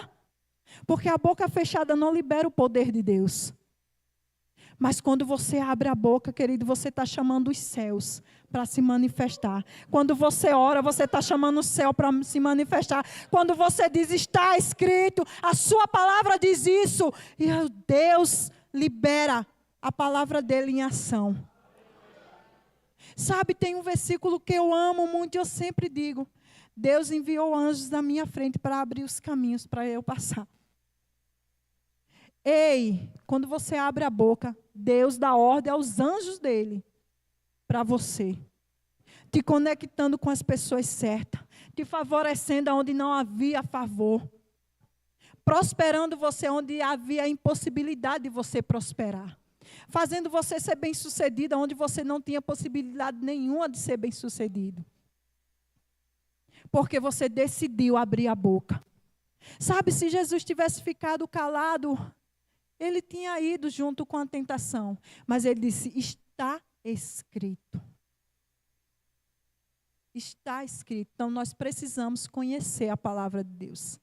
Porque a boca fechada não libera o poder de Deus. Mas quando você abre a boca, querido, você está chamando os céus para se manifestar. Quando você ora, você está chamando o céu para se manifestar. Quando você diz, está escrito, a sua palavra diz isso. E Deus libera a palavra dele em ação. Sabe, tem um versículo que eu amo muito e eu sempre digo. Deus enviou anjos na minha frente para abrir os caminhos para eu passar. Ei, quando você abre a boca, Deus dá ordem aos anjos dele para você. Te conectando com as pessoas certas. Te favorecendo onde não havia favor. Prosperando você onde havia impossibilidade de você prosperar. Fazendo você ser bem-sucedido onde você não tinha possibilidade nenhuma de ser bem-sucedido. Porque você decidiu abrir a boca. Sabe, se Jesus tivesse ficado calado, ele tinha ido junto com a tentação. Mas ele disse, está escrito. Está escrito. Então, nós precisamos conhecer a palavra de Deus.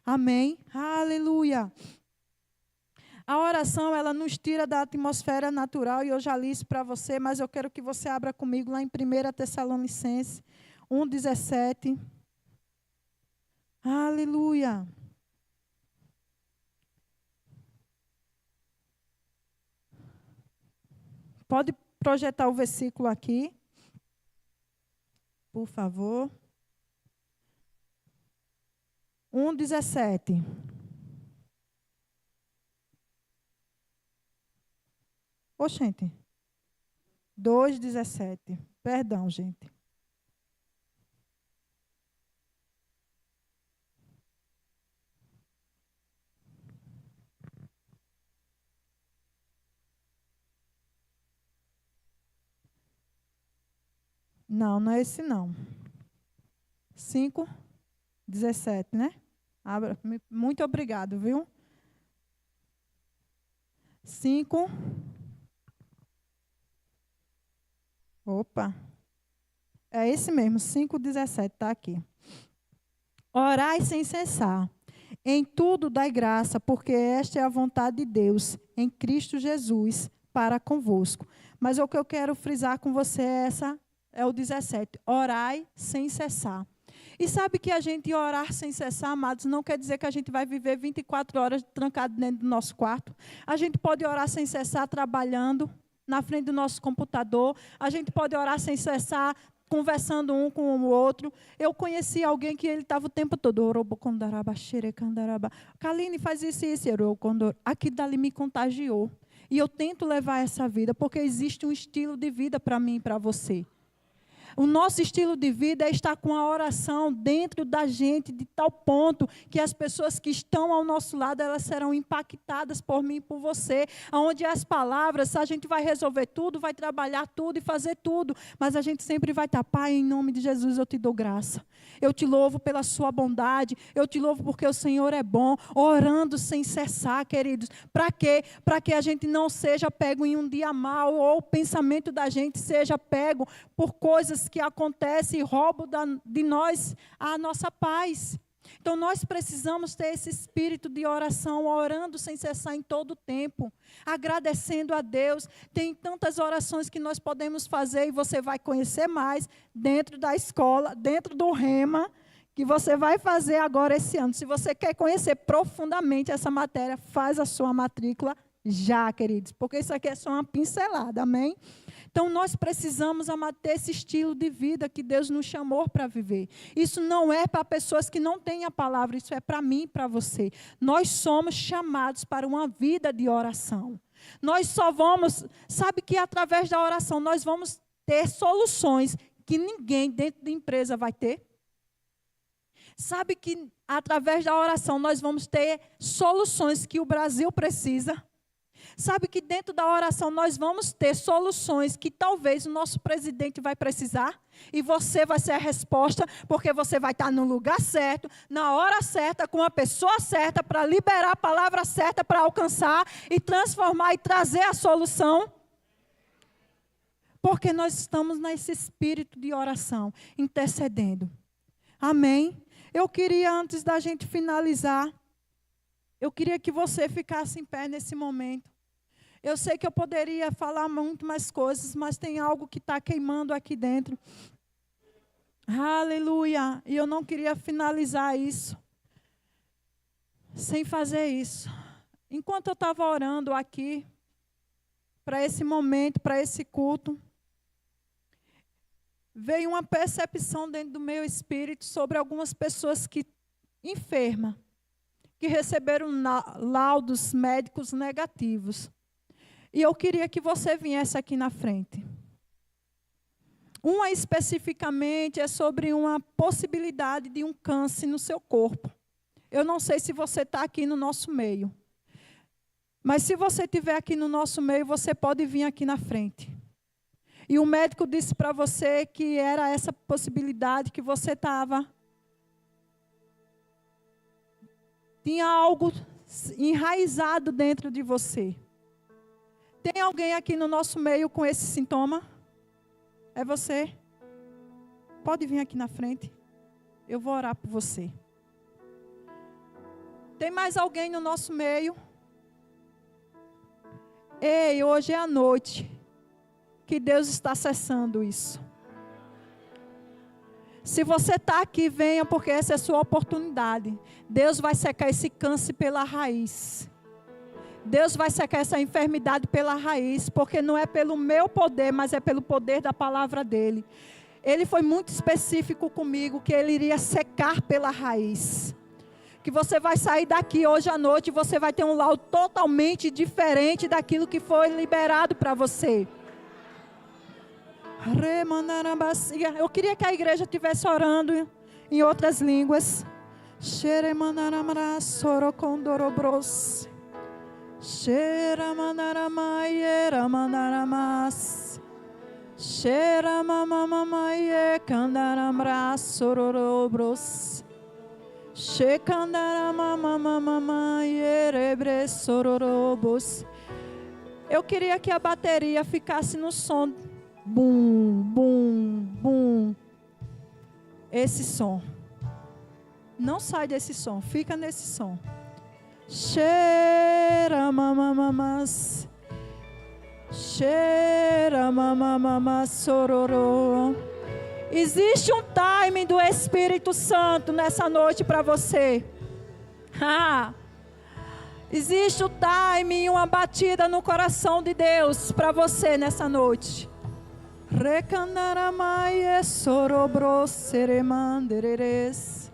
Amém? Aleluia. A oração, ela nos tira da atmosfera natural. E eu já li isso para você, mas eu quero que você abra comigo lá em 1 Tessalonicenses 1:17. Aleluia. Pode projetar o versículo aqui, por favor. 1:17. Ô, gente. 2:17. Perdão, gente. Não, não é esse não. 5:17, né? Abra. Muito obrigado, viu? 5. Opa. É esse mesmo, 5:17, está aqui. Orai sem cessar. Em tudo dai graça, porque esta é a vontade de Deus, em Cristo Jesus, para convosco. Mas o que eu quero frisar com você é o 17. Orai sem cessar. E sabe que a gente orar sem cessar, amados, não quer dizer que a gente vai viver 24 horas trancado dentro do nosso quarto. A gente pode orar sem cessar trabalhando na frente do nosso computador. A gente pode orar sem cessar conversando um com o outro. Eu conheci alguém que ele estava o tempo todo. Kaline, faz isso e isso. Aquilo dali me contagiou. E eu tento levar essa vida, porque existe um estilo de vida para mim e para você. O nosso estilo de vida é estar com a oração dentro da gente, de tal ponto que as pessoas que estão ao nosso lado, elas serão impactadas por mim e por você. Onde as palavras, a gente vai resolver tudo, vai trabalhar tudo e fazer tudo. Mas a gente sempre vai estar, Pai, em nome de Jesus eu te dou graça. Eu te louvo pela sua bondade. Eu te louvo porque o Senhor é bom. Orando sem cessar, queridos. Para quê? Para que a gente não seja pego em um dia mau, ou o pensamento da gente seja pego por coisas que acontecem e roubam de nós a nossa paz. Então, nós precisamos ter esse espírito de oração, orando sem cessar em todo o tempo, agradecendo a Deus. Tem tantas orações que nós podemos fazer e você vai conhecer mais dentro da escola, dentro do Rema, que você vai fazer agora esse ano. Se você quer conhecer profundamente essa matéria, faz a sua matrícula já, queridos, porque isso aqui é só uma pincelada, amém? Então, nós precisamos ter esse estilo de vida que Deus nos chamou para viver. Isso não é para pessoas que não têm a palavra, isso é para mim e para você. Nós somos chamados para uma vida de oração. Nós só vamos, sabe que através da oração nós vamos ter soluções que ninguém dentro da empresa vai ter. Sabe que através da oração nós vamos ter soluções que o Brasil precisa. Sabe que dentro da oração nós vamos ter soluções que talvez o nosso presidente vai precisar. E você vai ser a resposta, porque você vai estar no lugar certo, na hora certa, com a pessoa certa, para liberar a palavra certa, para alcançar e transformar e trazer a solução. Porque nós estamos nesse espírito de oração, intercedendo. Amém? Eu queria, antes da gente finalizar, eu queria que você ficasse em pé nesse momento. Eu sei que eu poderia falar muito mais coisas, mas tem algo que está queimando aqui dentro. Aleluia! E eu não queria finalizar isso sem fazer isso. Enquanto eu estava orando aqui, para esse momento, para esse culto, veio uma percepção dentro do meu espírito sobre algumas pessoas que enfermas, que receberam laudos médicos negativos. E eu queria que você viesse aqui na frente. Uma especificamente é sobre uma possibilidade de um câncer no seu corpo. Eu não sei se você está aqui no nosso meio. Mas se você estiver aqui no nosso meio, você pode vir aqui na frente. E o médico disse para você que era essa possibilidade que você estava. Tinha algo enraizado dentro de você. Tem alguém aqui no nosso meio com esse sintoma? É você? Pode vir aqui na frente. Eu vou orar por você. Tem mais alguém no nosso meio? Ei, hoje é a noite que Deus está cessando isso. Se você está aqui, venha, porque essa é a sua oportunidade. Deus vai secar esse câncer pela raiz. Deus vai secar essa enfermidade pela raiz, porque não é pelo meu poder, mas é pelo poder da palavra dele. Ele foi muito específico comigo, que ele iria secar pela raiz. Que você vai sair daqui hoje à noite e você vai ter um laudo totalmente diferente daquilo que foi liberado para você. Eu queria que a igreja estivesse orando em outras línguas. Shera manaramaye manaramas. Shera mamamaye kandaramra sororobros. Shekandara mamamaye rebre sororobos. Eu queria que a bateria ficasse no som bum, bum, bum. Esse som. Não sai desse som, fica nesse som. Cheira mamamas, cheira mamamas sororô. Existe um timing do Espírito Santo nessa noite para você. Existe um timing, uma batida no coração de Deus para você nessa noite. Recandaramaie sorobro seremandereres.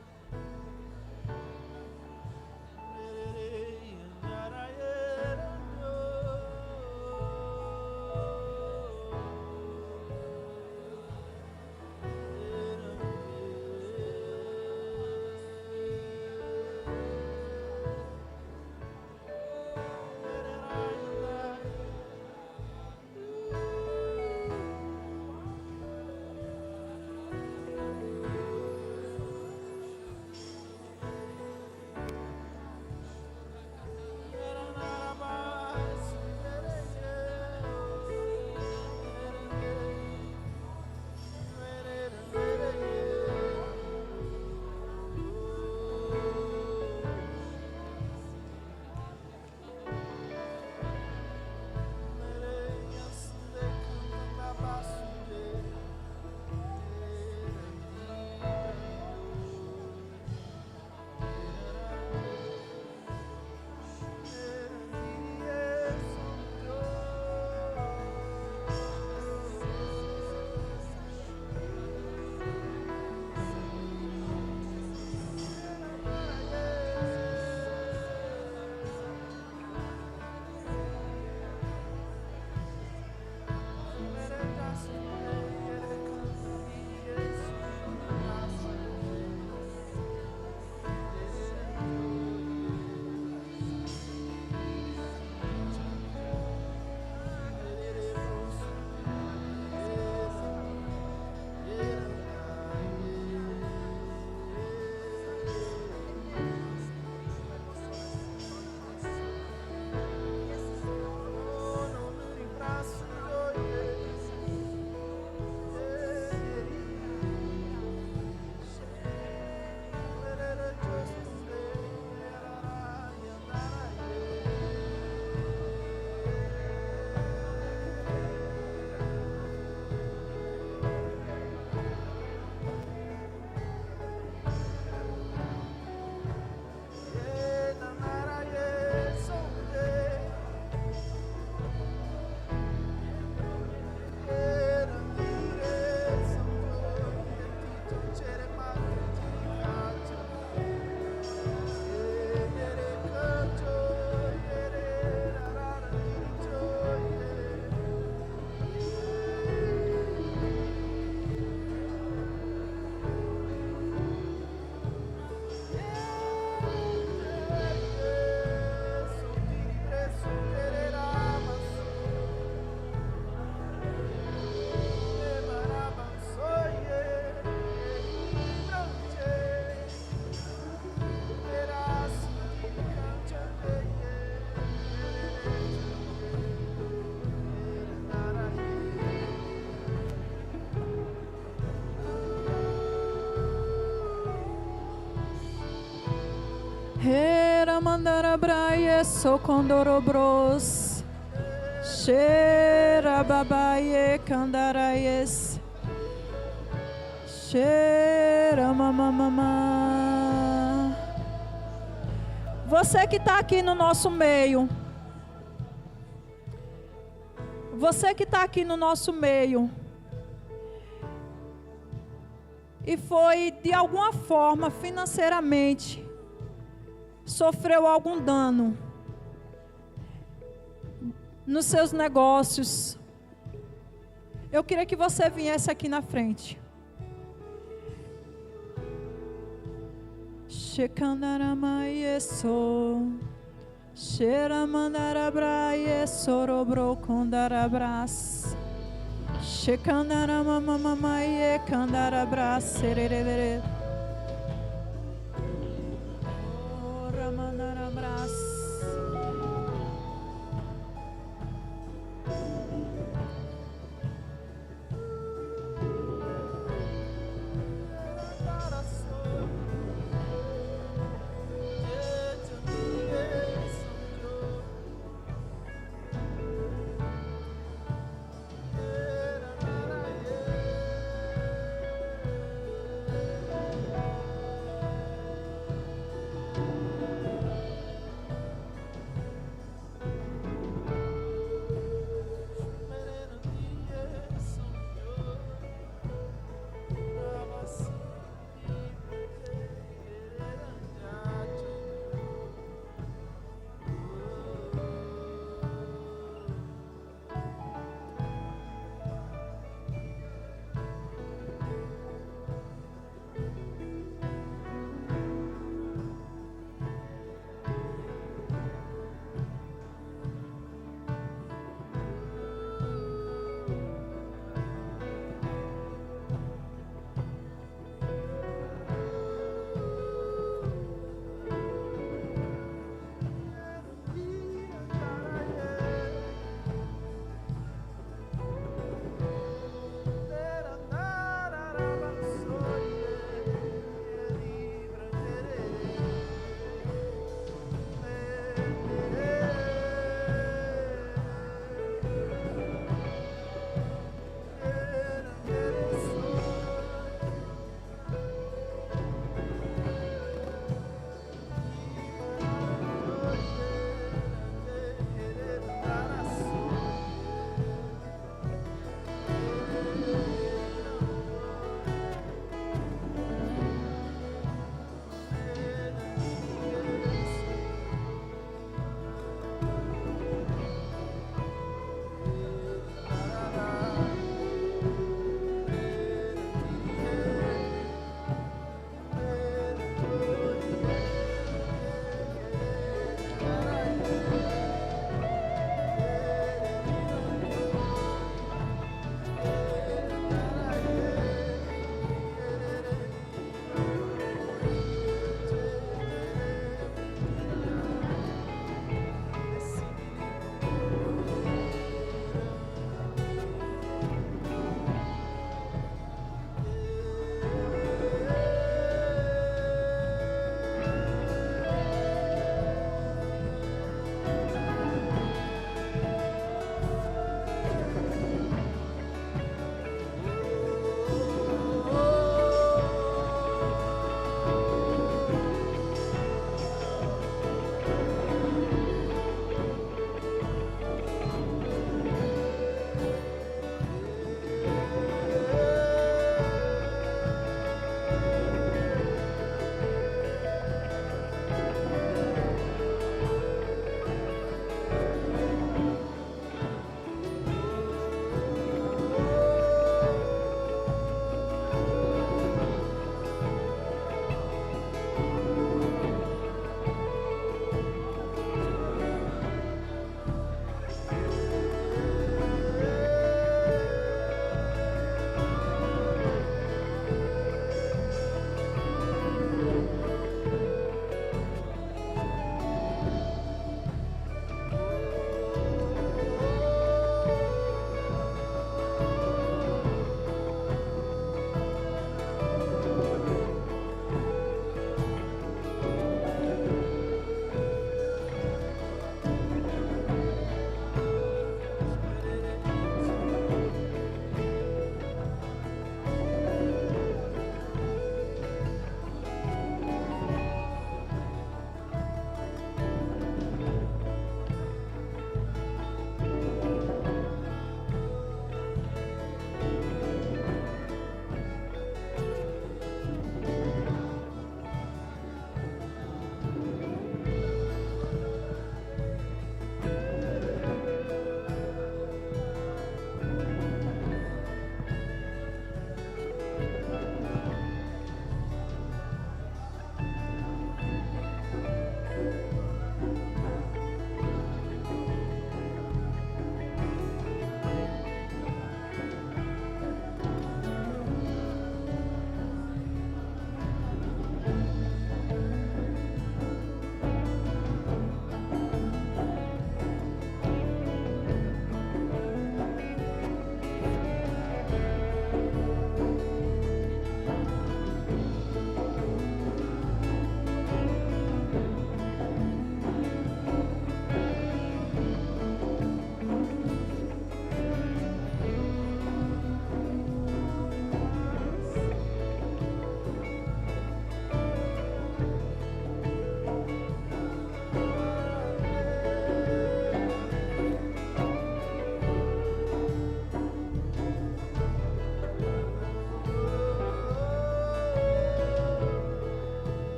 mandara braie socondorobros. Cheira babaie candaraies. Cheira mamamamá. Você que está aqui no nosso meio. Você que está aqui no nosso meio. E foi de alguma forma financeiramente sofreu algum dano nos seus negócios. Eu queria que você viesse aqui na frente. Shekandaramaieso, Sheramandarabraie sorobro kondarabras, Shekandaramamamaie kandarabras sererere, Ramandarabras.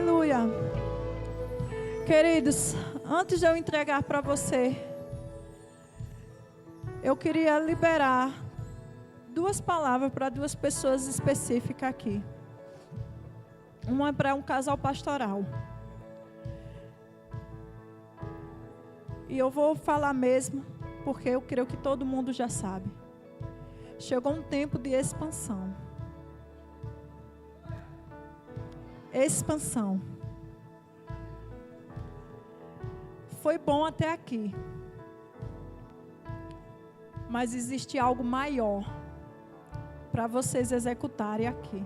Aleluia. Queridos, antes de eu entregar para você, eu queria liberar 2 palavras para 2 pessoas específicas aqui. Uma é para um casal pastoral. E eu vou falar mesmo, porque eu creio que todo mundo já sabe. Chegou um tempo de expansão. Expansão. Foi bom até aqui. Mas existe algo maior para vocês executarem aqui.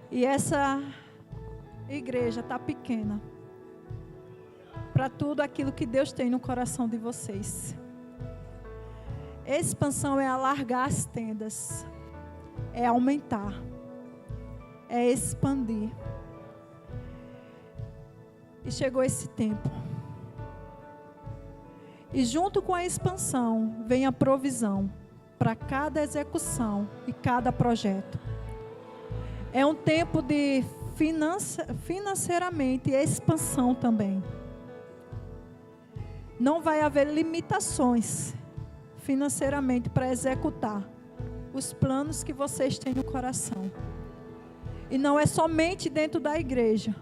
E essa igreja está pequena para tudo aquilo que Deus tem no coração de vocês. Expansão é alargar as tendas, é aumentar, é expandir. E chegou esse tempo. E junto com a expansão vem a provisão para cada execução e cada projeto. É um tempo de financeiramente expansão também. Não vai haver limitações financeiramente para executar os planos que vocês têm no coração. E não é somente dentro da igreja,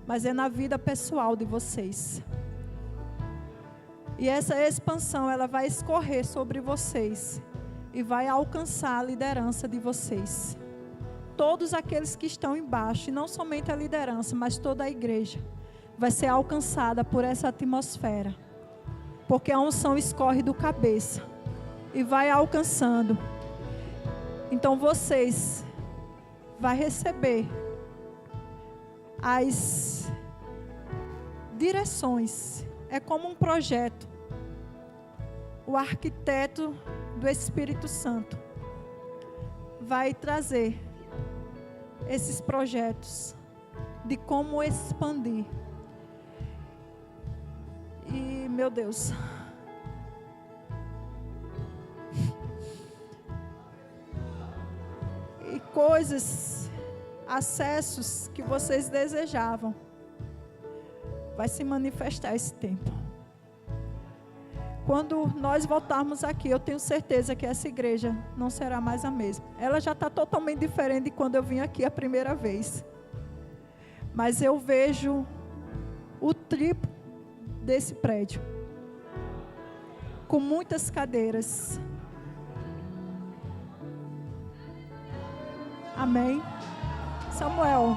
mas é na vida pessoal de vocês. E essa expansão, ela vai escorrer sobre vocês e vai alcançar a liderança de vocês. Todos aqueles que estão embaixo, e não somente a liderança, mas toda a igreja, vai ser alcançada por essa atmosfera. Porque a unção escorre do cabeça e vai alcançando. Então vocês vão receber as direções. É como um projeto. O arquiteto do Espírito Santo vai trazer esses projetos de como expandir. E, meu Deus, e coisas, acessos que vocês desejavam, vai se manifestar esse tempo. Quando nós voltarmos aqui, eu tenho certeza que essa igreja não será mais a mesma. Ela já está totalmente diferente de quando eu vim aqui a primeira vez. Mas eu vejo o triplo desse prédio, com muitas cadeiras. Amém? Samuel.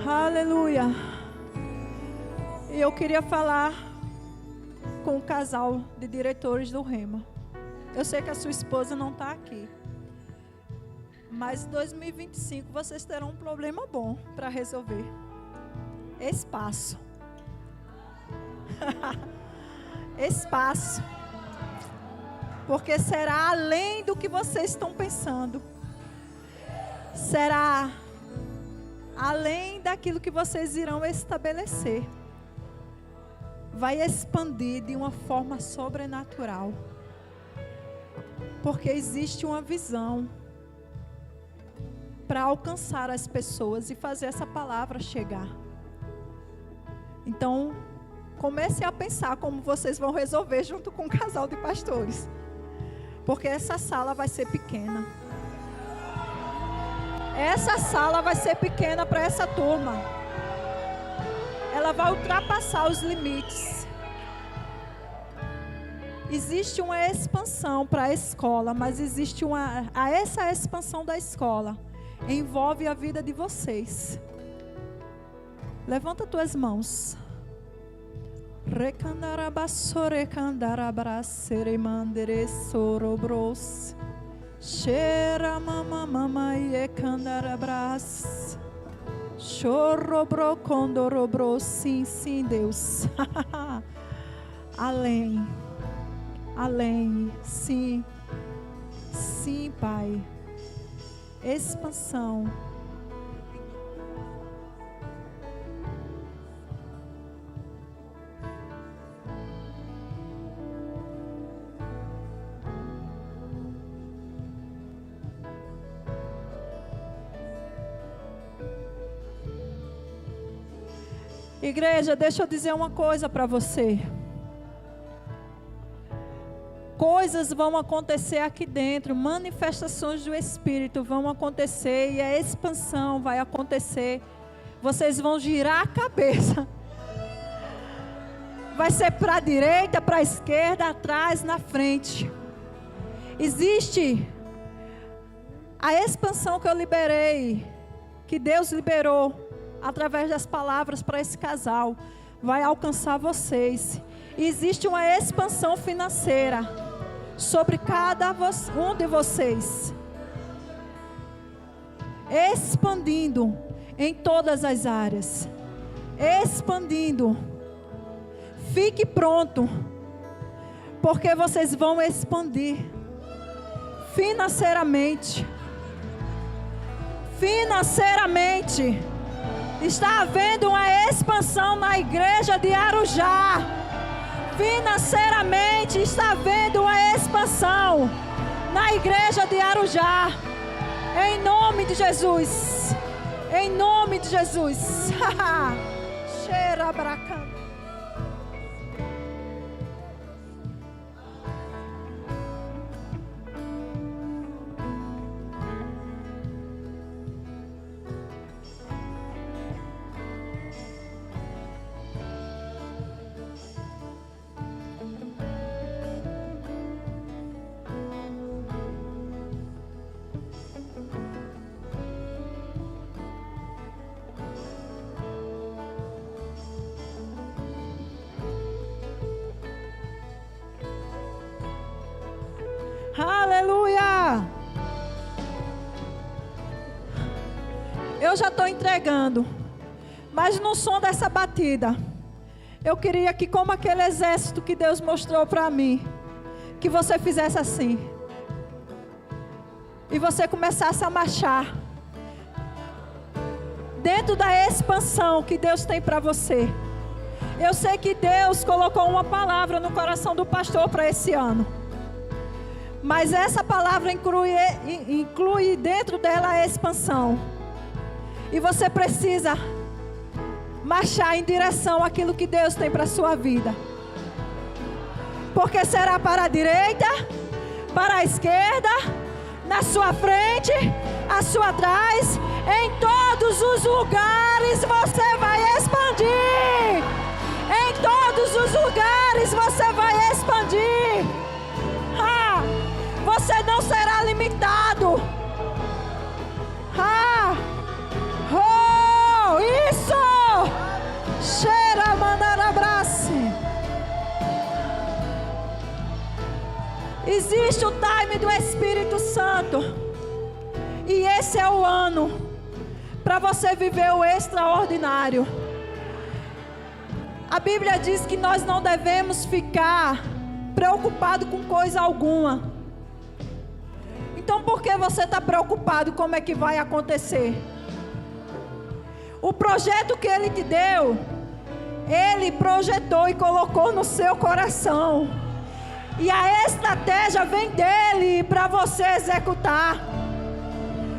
Aleluia. E eu queria falar com o casal de diretores do Rema. Eu sei que a sua esposa não está aqui. Mas em 2025 vocês terão um problema bom para resolver. espaço. Espaço. Porque será além do que vocês estão pensando. Será além daquilo que vocês irão estabelecer. Vai expandir de uma forma sobrenatural. Porque existe uma visão para alcançar as pessoas e fazer essa palavra chegar. Então, comece a pensar como vocês vão resolver junto com um casal de pastores. Porque essa sala vai ser pequena. Essa sala vai ser pequena para essa turma. Ela vai ultrapassar os limites. Existe uma expansão para a escola, mas existe essa expansão da escola envolve a vida de vocês. Levanta tuas mãos. Recandarabassore candarabracere mandere sorobros. Cheira mama mama e candarabras. Chorobro condorobro. Sim, sim, Deus. Além. Além. Sim. Sim, Pai. Expansão. Igreja, deixa eu dizer uma coisa para você. Coisas vão acontecer aqui dentro, manifestações do Espírito vão acontecer e a expansão vai acontecer. Vocês vão girar a cabeça. Vai ser para a direita, para a esquerda, atrás, na frente. Existe a expansão que eu liberei, que Deus liberou através das palavras para esse casal, vai alcançar vocês. Existe uma expansão financeira sobre cada um de vocês, expandindo em todas as áreas, expandindo. Fique pronto, porque vocês vão expandir financeiramente. Financeiramente. Está havendo uma expansão na igreja de Arujá. Financeiramente está havendo uma expansão na igreja de Arujá. Em nome de Jesus. Em nome de Jesus. Cheira bracana. Aleluia! Eu já estou entregando, mas no som dessa batida, eu queria que, como aquele exército que Deus mostrou para mim, que você fizesse assim, e você começasse a marchar, dentro da expansão que Deus tem para você. Eu sei que Deus colocou uma palavra no coração do pastor para esse ano. Mas essa palavra inclui dentro dela a expansão. E você precisa marchar em direção àquilo que Deus tem para a sua vida. Porque será para a direita, para a esquerda, na sua frente, à sua trás. Em todos os lugares você vai expandir. Em todos os lugares você vai expandir. Você não será limitado. Isso! Cheira mandarabrace. Existe o time do Espírito Santo. E esse é o ano para você viver o extraordinário. A Bíblia diz que nós não devemos ficar preocupados com coisa alguma. Então por que você está preocupado como é que vai acontecer? O projeto que Ele te deu, Ele projetou e colocou no seu coração. E a estratégia vem dEle para você executar.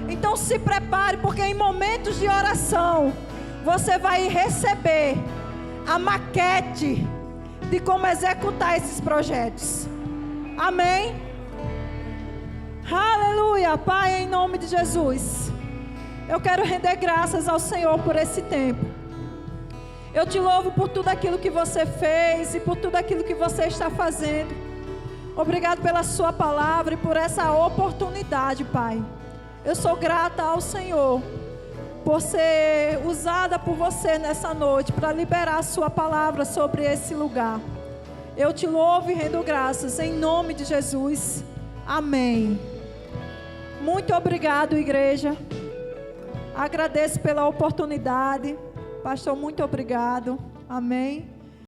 Então se prepare, porque em momentos de oração, você vai receber a maquete de como executar esses projetos. Amém? Aleluia. Pai, em nome de Jesus, eu quero render graças ao Senhor por esse tempo. Eu te louvo por tudo aquilo que você fez e por tudo aquilo que você está fazendo. Obrigado pela sua palavra e por essa oportunidade, Pai. Eu sou grata ao Senhor por ser usada por você nessa noite para liberar a sua palavra sobre esse lugar. Eu te louvo e rendo graças em nome de Jesus. Amém. Muito obrigado, igreja. Agradeço pela oportunidade. Pastor, muito obrigado. Amém.